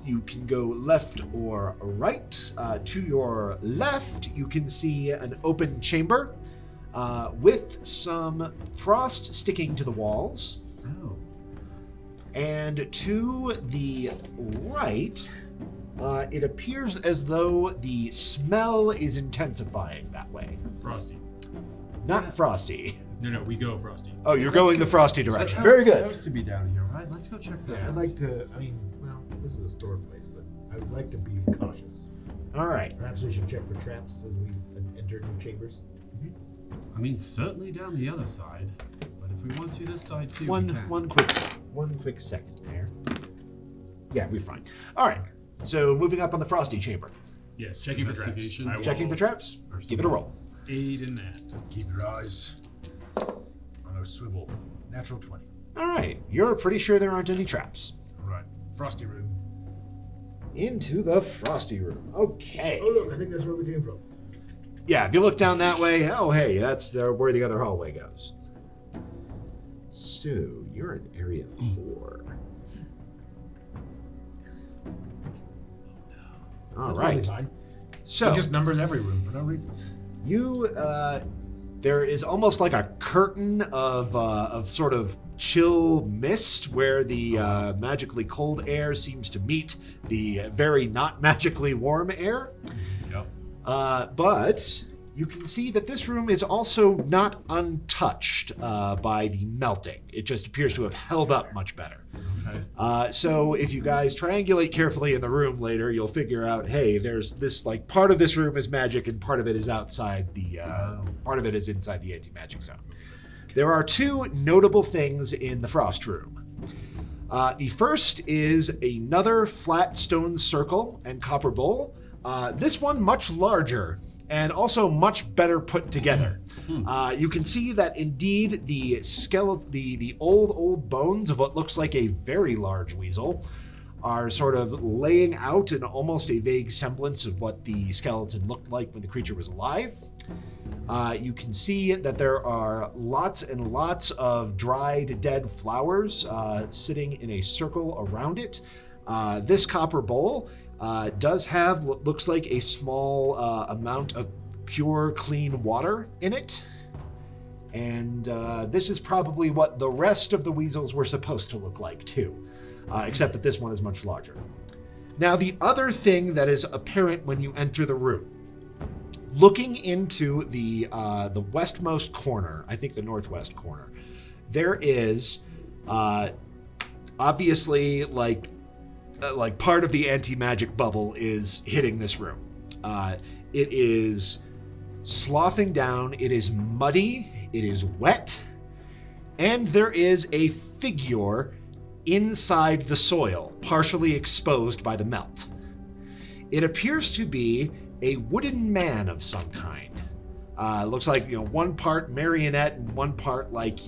You can go left or right. To your left, you can see an open chamber with some frost sticking to the walls. Oh. And to the right, it appears as though the smell is intensifying that way. Frosty. Not frosty. No, we go Frosty. Oh, you're going the frosty That's direction. how Very it's good. supposed to be down here, right? Let's go check that I'd out. like to. I mean, well, this is a store place, but I would like to be cautious. All right. Perhaps we should check for traps as we enter new chambers. I mean, certainly down the other side, but if we want to this side too, we One can. quick second there. Yeah, we're fine. All right. So moving up on the frosty chamber. Yes, checking for traps. Investigation. I will Checking for traps. Give it a roll. aid in that. Keep your eyes on a swivel. Natural 20. All right. You're pretty sure there aren't any traps. All right. Frosty room. Into the frosty room. Okay. Oh, look. I think that's where we came from. Yeah, if you look down that way, oh, hey, that's where the other hallway goes. So, you're in area 4. All That's right. probably fine. So, He just numbers every room for no reason. you, there is almost like a curtain of sort of chill mist where the magically cold air seems to meet the very not magically warm air. Yep. But you can see that this room is also not untouched by the melting. It just appears to have held up much better. Okay. So if you guys triangulate carefully in the room later, you'll figure out, hey, there's this, like, part of this room is magic and part of it is outside the, part of it is inside the anti-magic zone. There are 2 notable things in the Frost Room. The first is another flat stone circle and copper bowl. This one much larger and also much better put together. You can see that indeed the skeleton, the old bones of what looks like a very large weasel are sort of laying out in almost a vague semblance of what the skeleton looked like when the creature was alive. You can see that there are lots and lots of dried dead flowers sitting in a circle around it. This copper bowl does have what looks like a small amount of pure, clean water in it. And this is probably what the rest of the weasels were supposed to look like, too. Except that this one is much larger. Now, the other thing that is apparent when you enter the room, looking into the westmost corner, I think the northwest corner, there is obviously like part of the anti-magic bubble is hitting this room. It is sloughing down, it is muddy, it is wet, and there is a figure inside the soil, partially exposed by the melt. It appears to be a wooden man of some kind. Looks like, one part marionette and one part like,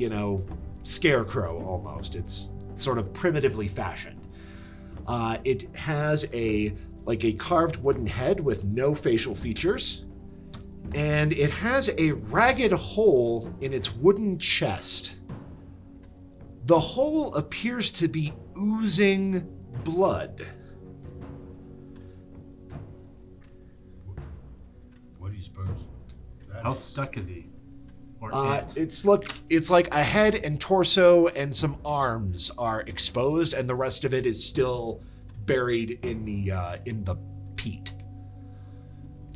scarecrow almost. It's sort of primitively fashioned. It has a carved wooden head with no facial features, and it has a ragged hole in its wooden chest. The hole appears to be oozing blood. What do you suppose that How is? stuck is he? Or It's like a head and torso and some arms are exposed, and the rest of it is still buried in the peat.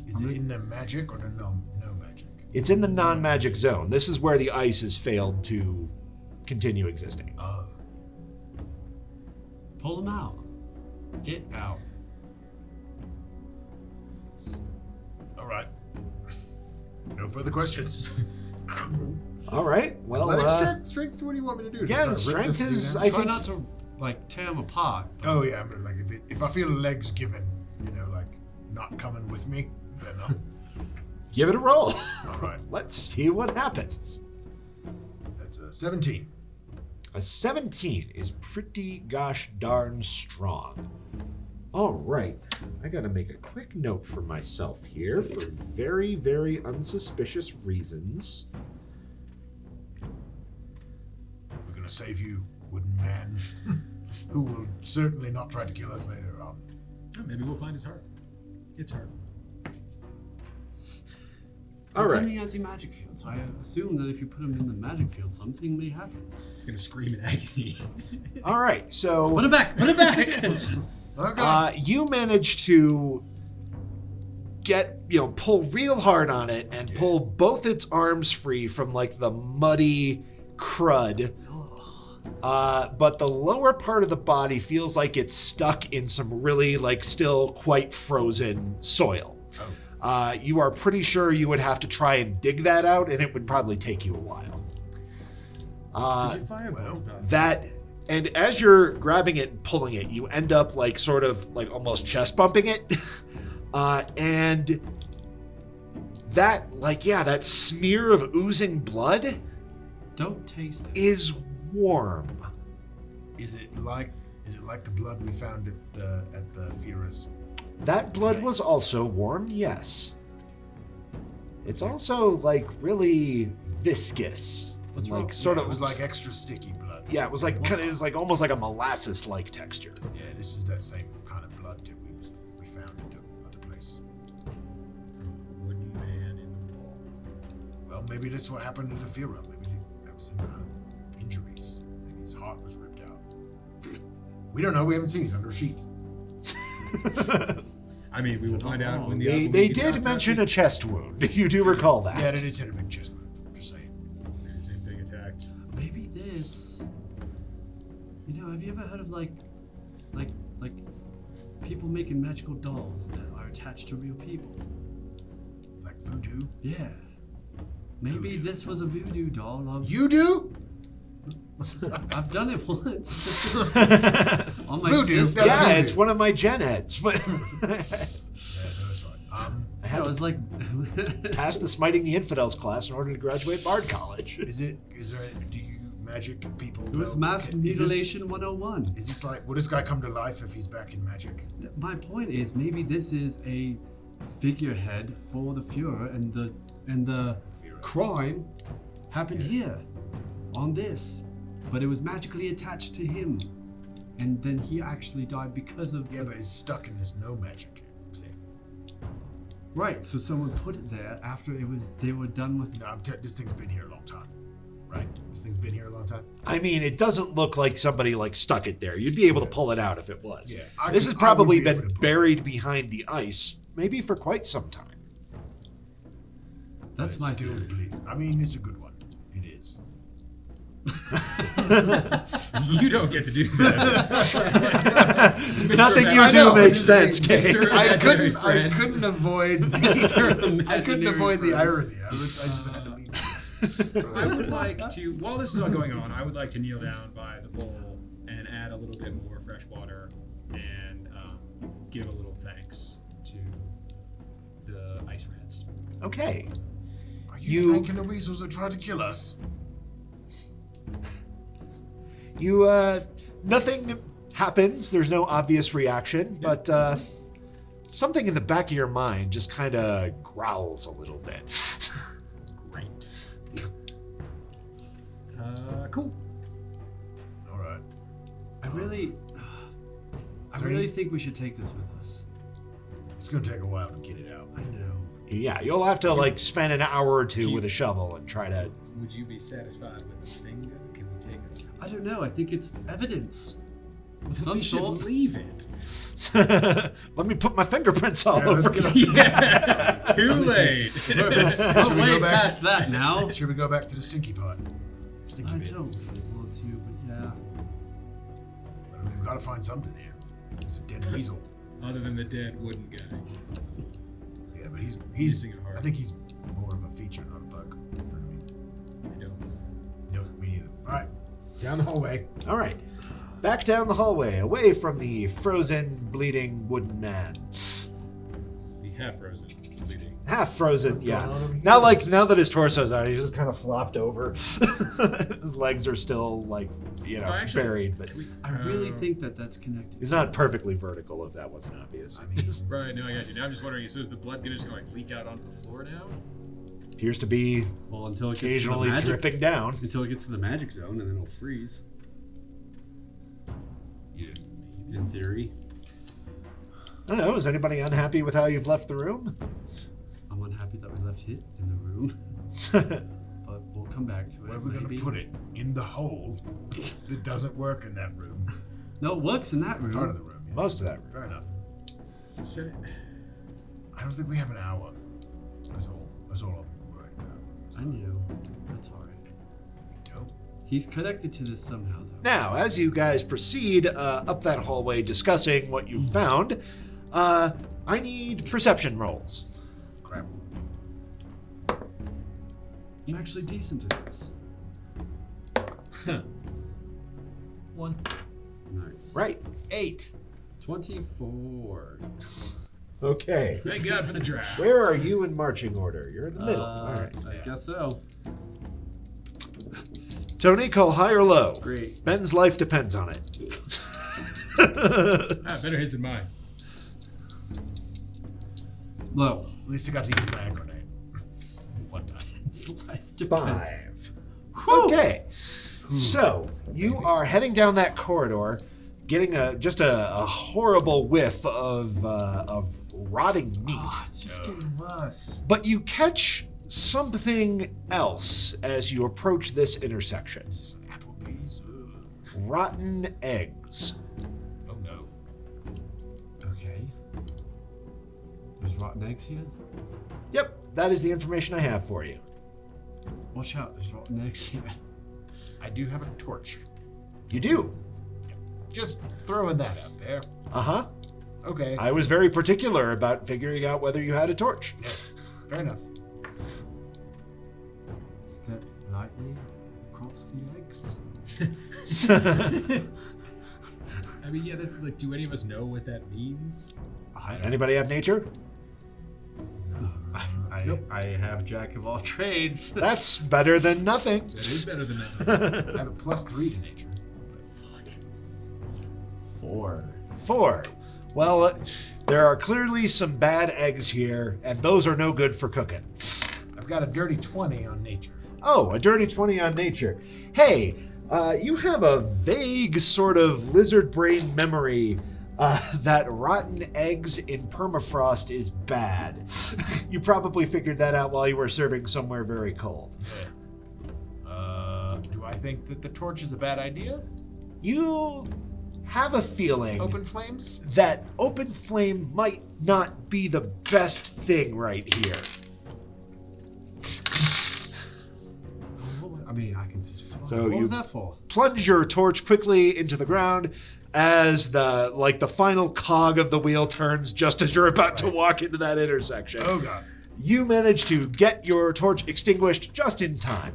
Is it in the magic or the no magic? It's in the non-magic zone. This is where the ice has failed to continue existing. Oh. Pull him out. It out. All right. No further questions. All right. Well, Athletics, strength. What do you want me to do? yeah, Try to rip strength this dude is. out? I Try think not to tear him apart. Oh yeah, but like if I feel legs given, not coming with me, then I'll. give it a roll. All right. Let's see what happens. That's a 17. A 17 is pretty gosh darn strong. All right. I got to make a quick note for myself here for very, very unsuspicious reasons. We're gonna save you, wooden man, who will certainly not try to kill us later on. Oh, maybe we'll find his heart. It's hard. All It's right. in the anti-magic field, so I assume that if you put him in the magic field, something may happen. It's gonna scream in agony. All right. So Put him back! Put him back! Okay. you manage to pull real hard on it and pull both its arms free from like the muddy crud. But the lower part of the body feels like it's stuck in some really still quite frozen soil. You are pretty sure you would have to try and dig that out, and it would probably take you a while. Did you firebolt about That, and as you're grabbing it and pulling it, you end up almost chest bumping it. And that smear of oozing blood Don't taste it. is warm. Is it like the blood we found at the Fira's? That blood was also warm, yes. It's also really viscous. What's wrong? It was like extra sticky blood. Yeah, it was almost like a molasses-like texture. Yeah, this is that same kind of blood that we found at the other place. Wooden man in the wall. Well, maybe that's what happened to the Fira. Maybe they have some kind of injuries. Maybe his heart was ripped out. We don't know. We haven't seen. He's under a sheet. I mean, we will find out when the They did mention a chest wound. You do recall that. Yeah, they did hit a big chest wound. Just saying. maybe the same thing attacked. Maybe this. Have you ever heard of like people making magical dolls that are attached to real people? Like voodoo. Yeah. Maybe this was a voodoo doll of. You do? I've done it once. On my Voodoo, sister. that's Yeah, voodoo. it's one of my gen eds. Yeah, no, that's fine. Yeah, it was like. Passed the Smiting the Infidels class in order to graduate Bard College. Do you magic people? It was know? mass Is mutilation 101. Is this like, will this guy come to life if he's back in magic? My point is, maybe this is a figurehead for the Führer, and the crime happened here, on this, but it was magically attached to him, and then he actually died because of. Yeah, but he's stuck in this no magic thing. Right. So someone put it there after they were done with. No, this thing's been here a long time, right? This thing's been here a long time. I mean, it doesn't look like somebody stuck it there. You'd be able to pull it out if it was. Yeah, This has I probably would be able been to pull it. buried behind the ice, maybe for quite some time. That's But my it's still theory. bleeding. I mean, it's a good one. It is. You don't get to do that. Nothing you I do know, makes it's- sense, Kate. Mr. I Imaginary couldn't friend. avoid. I couldn't Imaginary avoid the friend. irony. I just had to leave. I would like to, while this is all going on, I would like to kneel down by the bowl and add a little bit more fresh water and give a little thanks to the ice rats. Okay. Are You- you thanking the weasels that tried to kill us? Nothing happens. There's no obvious reaction, but something in the back of your mind just kind of growls a little bit. Great. Cool. All right. I really think we should take this with us. It's gonna take a while to get it out. I know. Yeah, you'll have to like spend an hour or two with a shovel and try to. Would you be satisfied with a finger? Can we take it? I don't know. I think it's evidence. Of some We should sort. leave it. Let me put my fingerprints all Yeah, over. let's get up. Yeah, too late. We're Should we way go back? past that now. Should we go back to the stinky part? Stinky I bit. don't really want to, but yeah. But I mean, we've got to find something here. It's a dead weasel. Other than the dead wooden guy. Yeah, but he's. Missing a heart. I think he's more of a feature, not a bug. You know what I mean? I don't. No, me neither. All right, down the hallway. All right. Back down the hallway, away from the frozen, bleeding wooden man. Be half frozen, bleeding. Half frozen, What's yeah. going on over here? Now that his torso's out, he's just kind of flopped over. His legs are still like, actually, buried, but I really think that that's connected. he's not perfectly vertical. If that wasn't obvious, I mean, Right, no, I got you. Now I'm just wondering, so is the blood gonna just like leak out onto the floor now? appears to be Well, until it gets to the occasionally magic, dripping down. until it gets to the magic zone, and then it'll freeze. yeah. In theory, I don't know. Is anybody unhappy with how you've left the room? I'm unhappy that we left it in the room, but we'll come back to it. Where are we maybe. gonna put it? In the hole that doesn't work in that room. No, it works in that room. Part of the room. Yeah. Most of that room. Fair enough. So, I don't think we have an hour. That's all. That's all I'm worried about. I knew. That's alright. Dope. He's connected to this somehow, though. Now, as you guys proceed up that hallway discussing what you found, I need perception rolls. Crap. I'm actually decent at this. 1. Nice. Right. 8. 24. Okay. Thank God for the draft. Where are you in marching order? You're in the middle. All right. I guess so. Tony, call high or low? Great. Ben's life depends on it. Better his than mine. Low. At least I got to use my hand grenade. One time. It's life depends. 5. Okay. So you are heading down that corridor, getting just a horrible whiff of rotting meat. It's just getting worse. But you catch something else as you approach this intersection. This is an Applebee's. Ugh. Rotten eggs. Oh no. Okay. There's rotten eggs here? Yep, that is the information I have for you. Watch out, there's rotten eggs here. I do have a torch. You do. Just throwing that out there. Uh-huh. Okay. I was very particular about figuring out whether you had a torch. Yes. Fair enough. Step lightly across the eggs. I mean, yeah, like, do any of us know what that means? Anybody have nature? I have jack of all trades. That's better than nothing. That is better than nothing. I have a +3 to nature. 4. 4. Well, there are clearly some bad eggs here, and those are no good for cooking. I've got a dirty 20 on nature. Oh, a dirty 20 on nature. Hey, you have a vague sort of lizard brain memory that rotten eggs in permafrost is bad. You probably figured that out while you were serving somewhere very cold. Do I think that the torch is a bad idea? You have a feeling Open flames? that open flame might not be the best thing right here. I mean, I can see just fine. So what you- was that for? Plunge your torch quickly into the ground as the final cog of the wheel turns just as you're about to walk into that intersection. Oh god. You manage to get your torch extinguished just in time.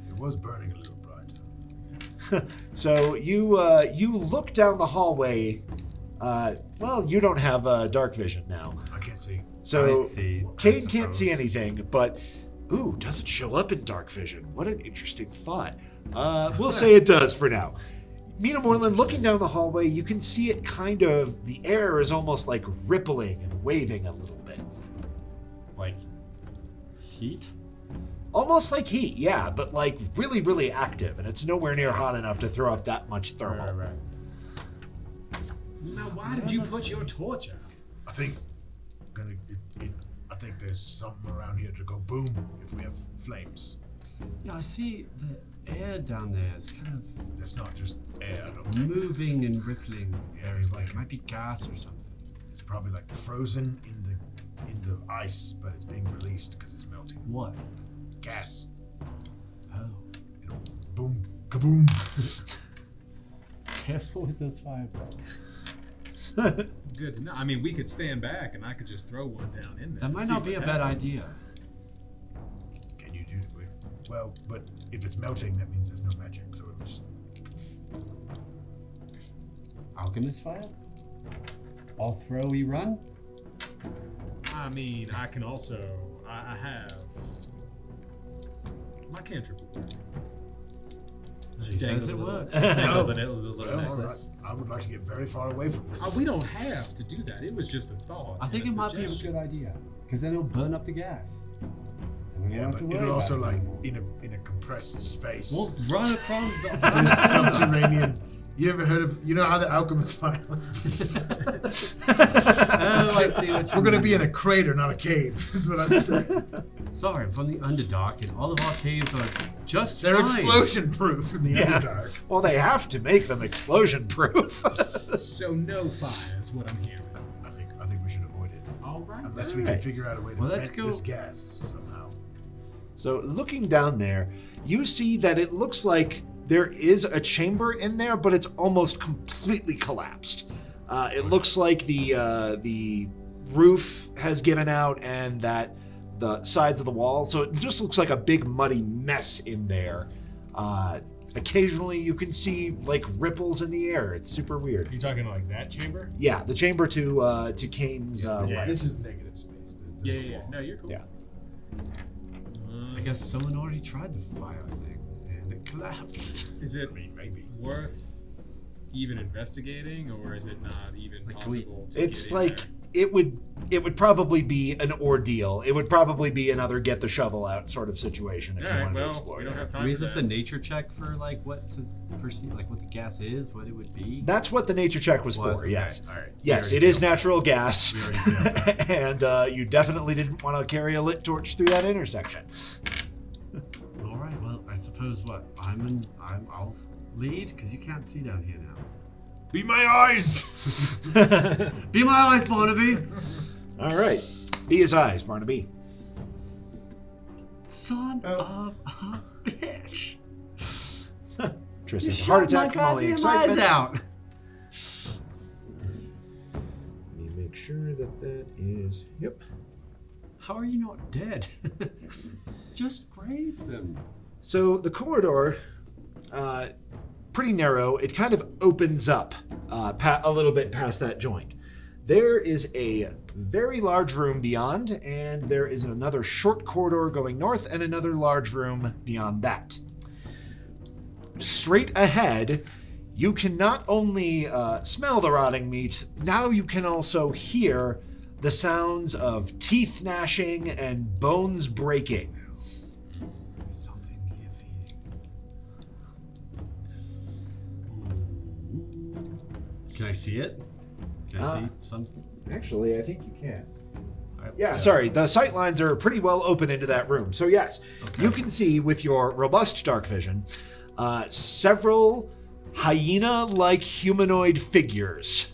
It was burning a little bright. So you look down the hallway. Well, you don't have dark vision now, I can't see. so I see, I Kane can't see suppose. anything. But ooh, does it show up in dark vision? What an interesting thought. We'll say it does for now. Mina Moreland, looking down the hallway, you can see it kind of. The air is almost like rippling and waving a little bit. Like heat? Almost like heat, yeah, but like really, really active, and it's nowhere near hot enough to throw up that much thermal. Right. Now, why did you put your torch out? I think it think there's something around here to go boom if we have flames. Yeah, I see the air down there is kind of That's not just air. moving and rippling. Yeah, it's like it might be gas or something. it's probably like frozen in the ice, but it's being released because it's melting. What? Gas. Oh. It'll boom, kaboom. Careful with those fireballs. Good to know. I mean, we could stand back and I could just throw one down in there. That and might see not be a what bad happens. idea. Can you do it? Well, but if it's melting, that means there's no magic, so it'll just. Alchemist fire? All throw we run? I mean, I can also. I have my cantrip. She says it works. No. The little Well, all right. necklace. I would like to get very far away from this. We don't have to do that. It was just a thought. I think and it might be a suggestion. good idea. Because then it'll burn up the gas. And we Yeah, won't but have to worry it'll also about it like anymore. in a compressed space. We'll run across In a subterranean. You ever heard of? You know how the alchemist fire? Oh, I see what you We're gonna mean. be in a crater, not a cave. Is what I'm saying. Sorry, I'm from the Underdark, and all of our caves are just They're fine. explosion proof in the Underdark. Well, they have to make them explosion proof. So no fire is what I'm hearing. I think we should avoid it All right. unless we can figure out a way to Well, let's vent go- this gas somehow. So looking down there, you see that it looks like there is a chamber in there, but it's almost completely collapsed. It looks like the roof has given out and that the sides of the wall, so it just looks like a big muddy mess in there. Occasionally you can see like ripples in the air. It's super weird. You talking like that chamber? Yeah, the chamber to Kane's Yeah. right. This is negative space. There's no Yeah. wall. No, you're cool. Yeah. I guess someone already tried the fire thing, and it collapsed. Is it Maybe. worth even investigating, or is it not even Like, can we- possible? To It's get in like there? it would probably be an ordeal. It would probably be another get the shovel out sort of situation if All you right. wanted to Well, explore. we don't it. have I time mean, is for this that. a nature check for like what to perceive, like what the gas is, what it would be? That's what the nature check was for. Okay, Yes. all right. Yes, We it already is natural gas, We already failed that. and you definitely didn't want to carry a lit torch through that intersection. All right. Well, I suppose what I'll lead because you can't see down here now. Be my eyes. Be my eyes, Barnaby. All right, be his eyes, Barnaby. Son of a bitch. Tristan, You heart shot my attack from all the goddamn eyes excitement. out. Let me make sure that is. Yep. How are you not dead? Just graze them. So the corridor, pretty narrow. It kind of opens up a little bit past that joint. There is a very large room beyond, and there is another short corridor going north and another large room beyond that. Straight ahead, you can not only smell the rotting meat, now you can also hear the sounds of teeth gnashing and bones breaking. There's something here feeding. Can I see it? Can I see something? Actually, I think you can. I- Yeah, sorry. The sight lines are pretty well open into that room. So yes, you can see with your robust dark vision several hyena-like humanoid figures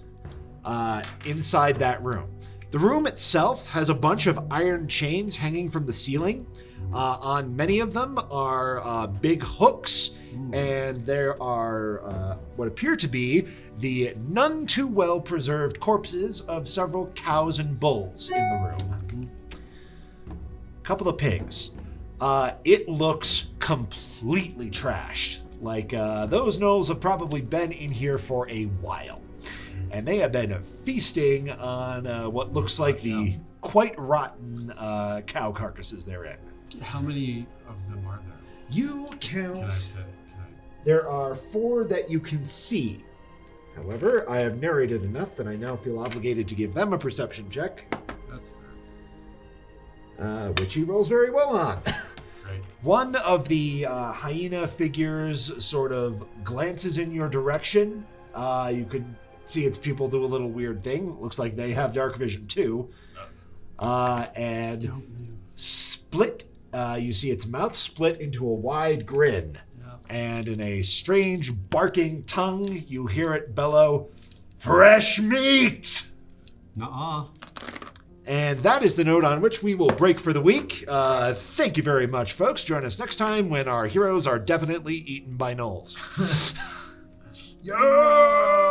inside that room. The room itself has a bunch of iron chains hanging from the ceiling. On many of them are big hooks, and there are what appear to be the none too well preserved corpses of several cows and bulls in the room. A couple of pigs. It looks completely trashed. Like those gnolls have probably been in here for a while. And they have been feasting on what looks like the quite rotten cow carcasses they're in. How many of them are there? You Can I count. say? There are 4 that you can see. However, I have narrated enough that I now feel obligated to give them a perception check, That's fair. which he rolls very well on. Great. One of the hyena figures sort of glances in your direction. You can see its pupil do a little weird thing. Looks like they have dark vision too. and split. You see its mouth split into a wide grin. And in a strange barking tongue, you hear it bellow, "Fresh meat!" Nuh-uh. And that is the note on which we will break for the week. Thank you very much, folks. Join us next time when our heroes are definitely eaten by gnolls. Yo!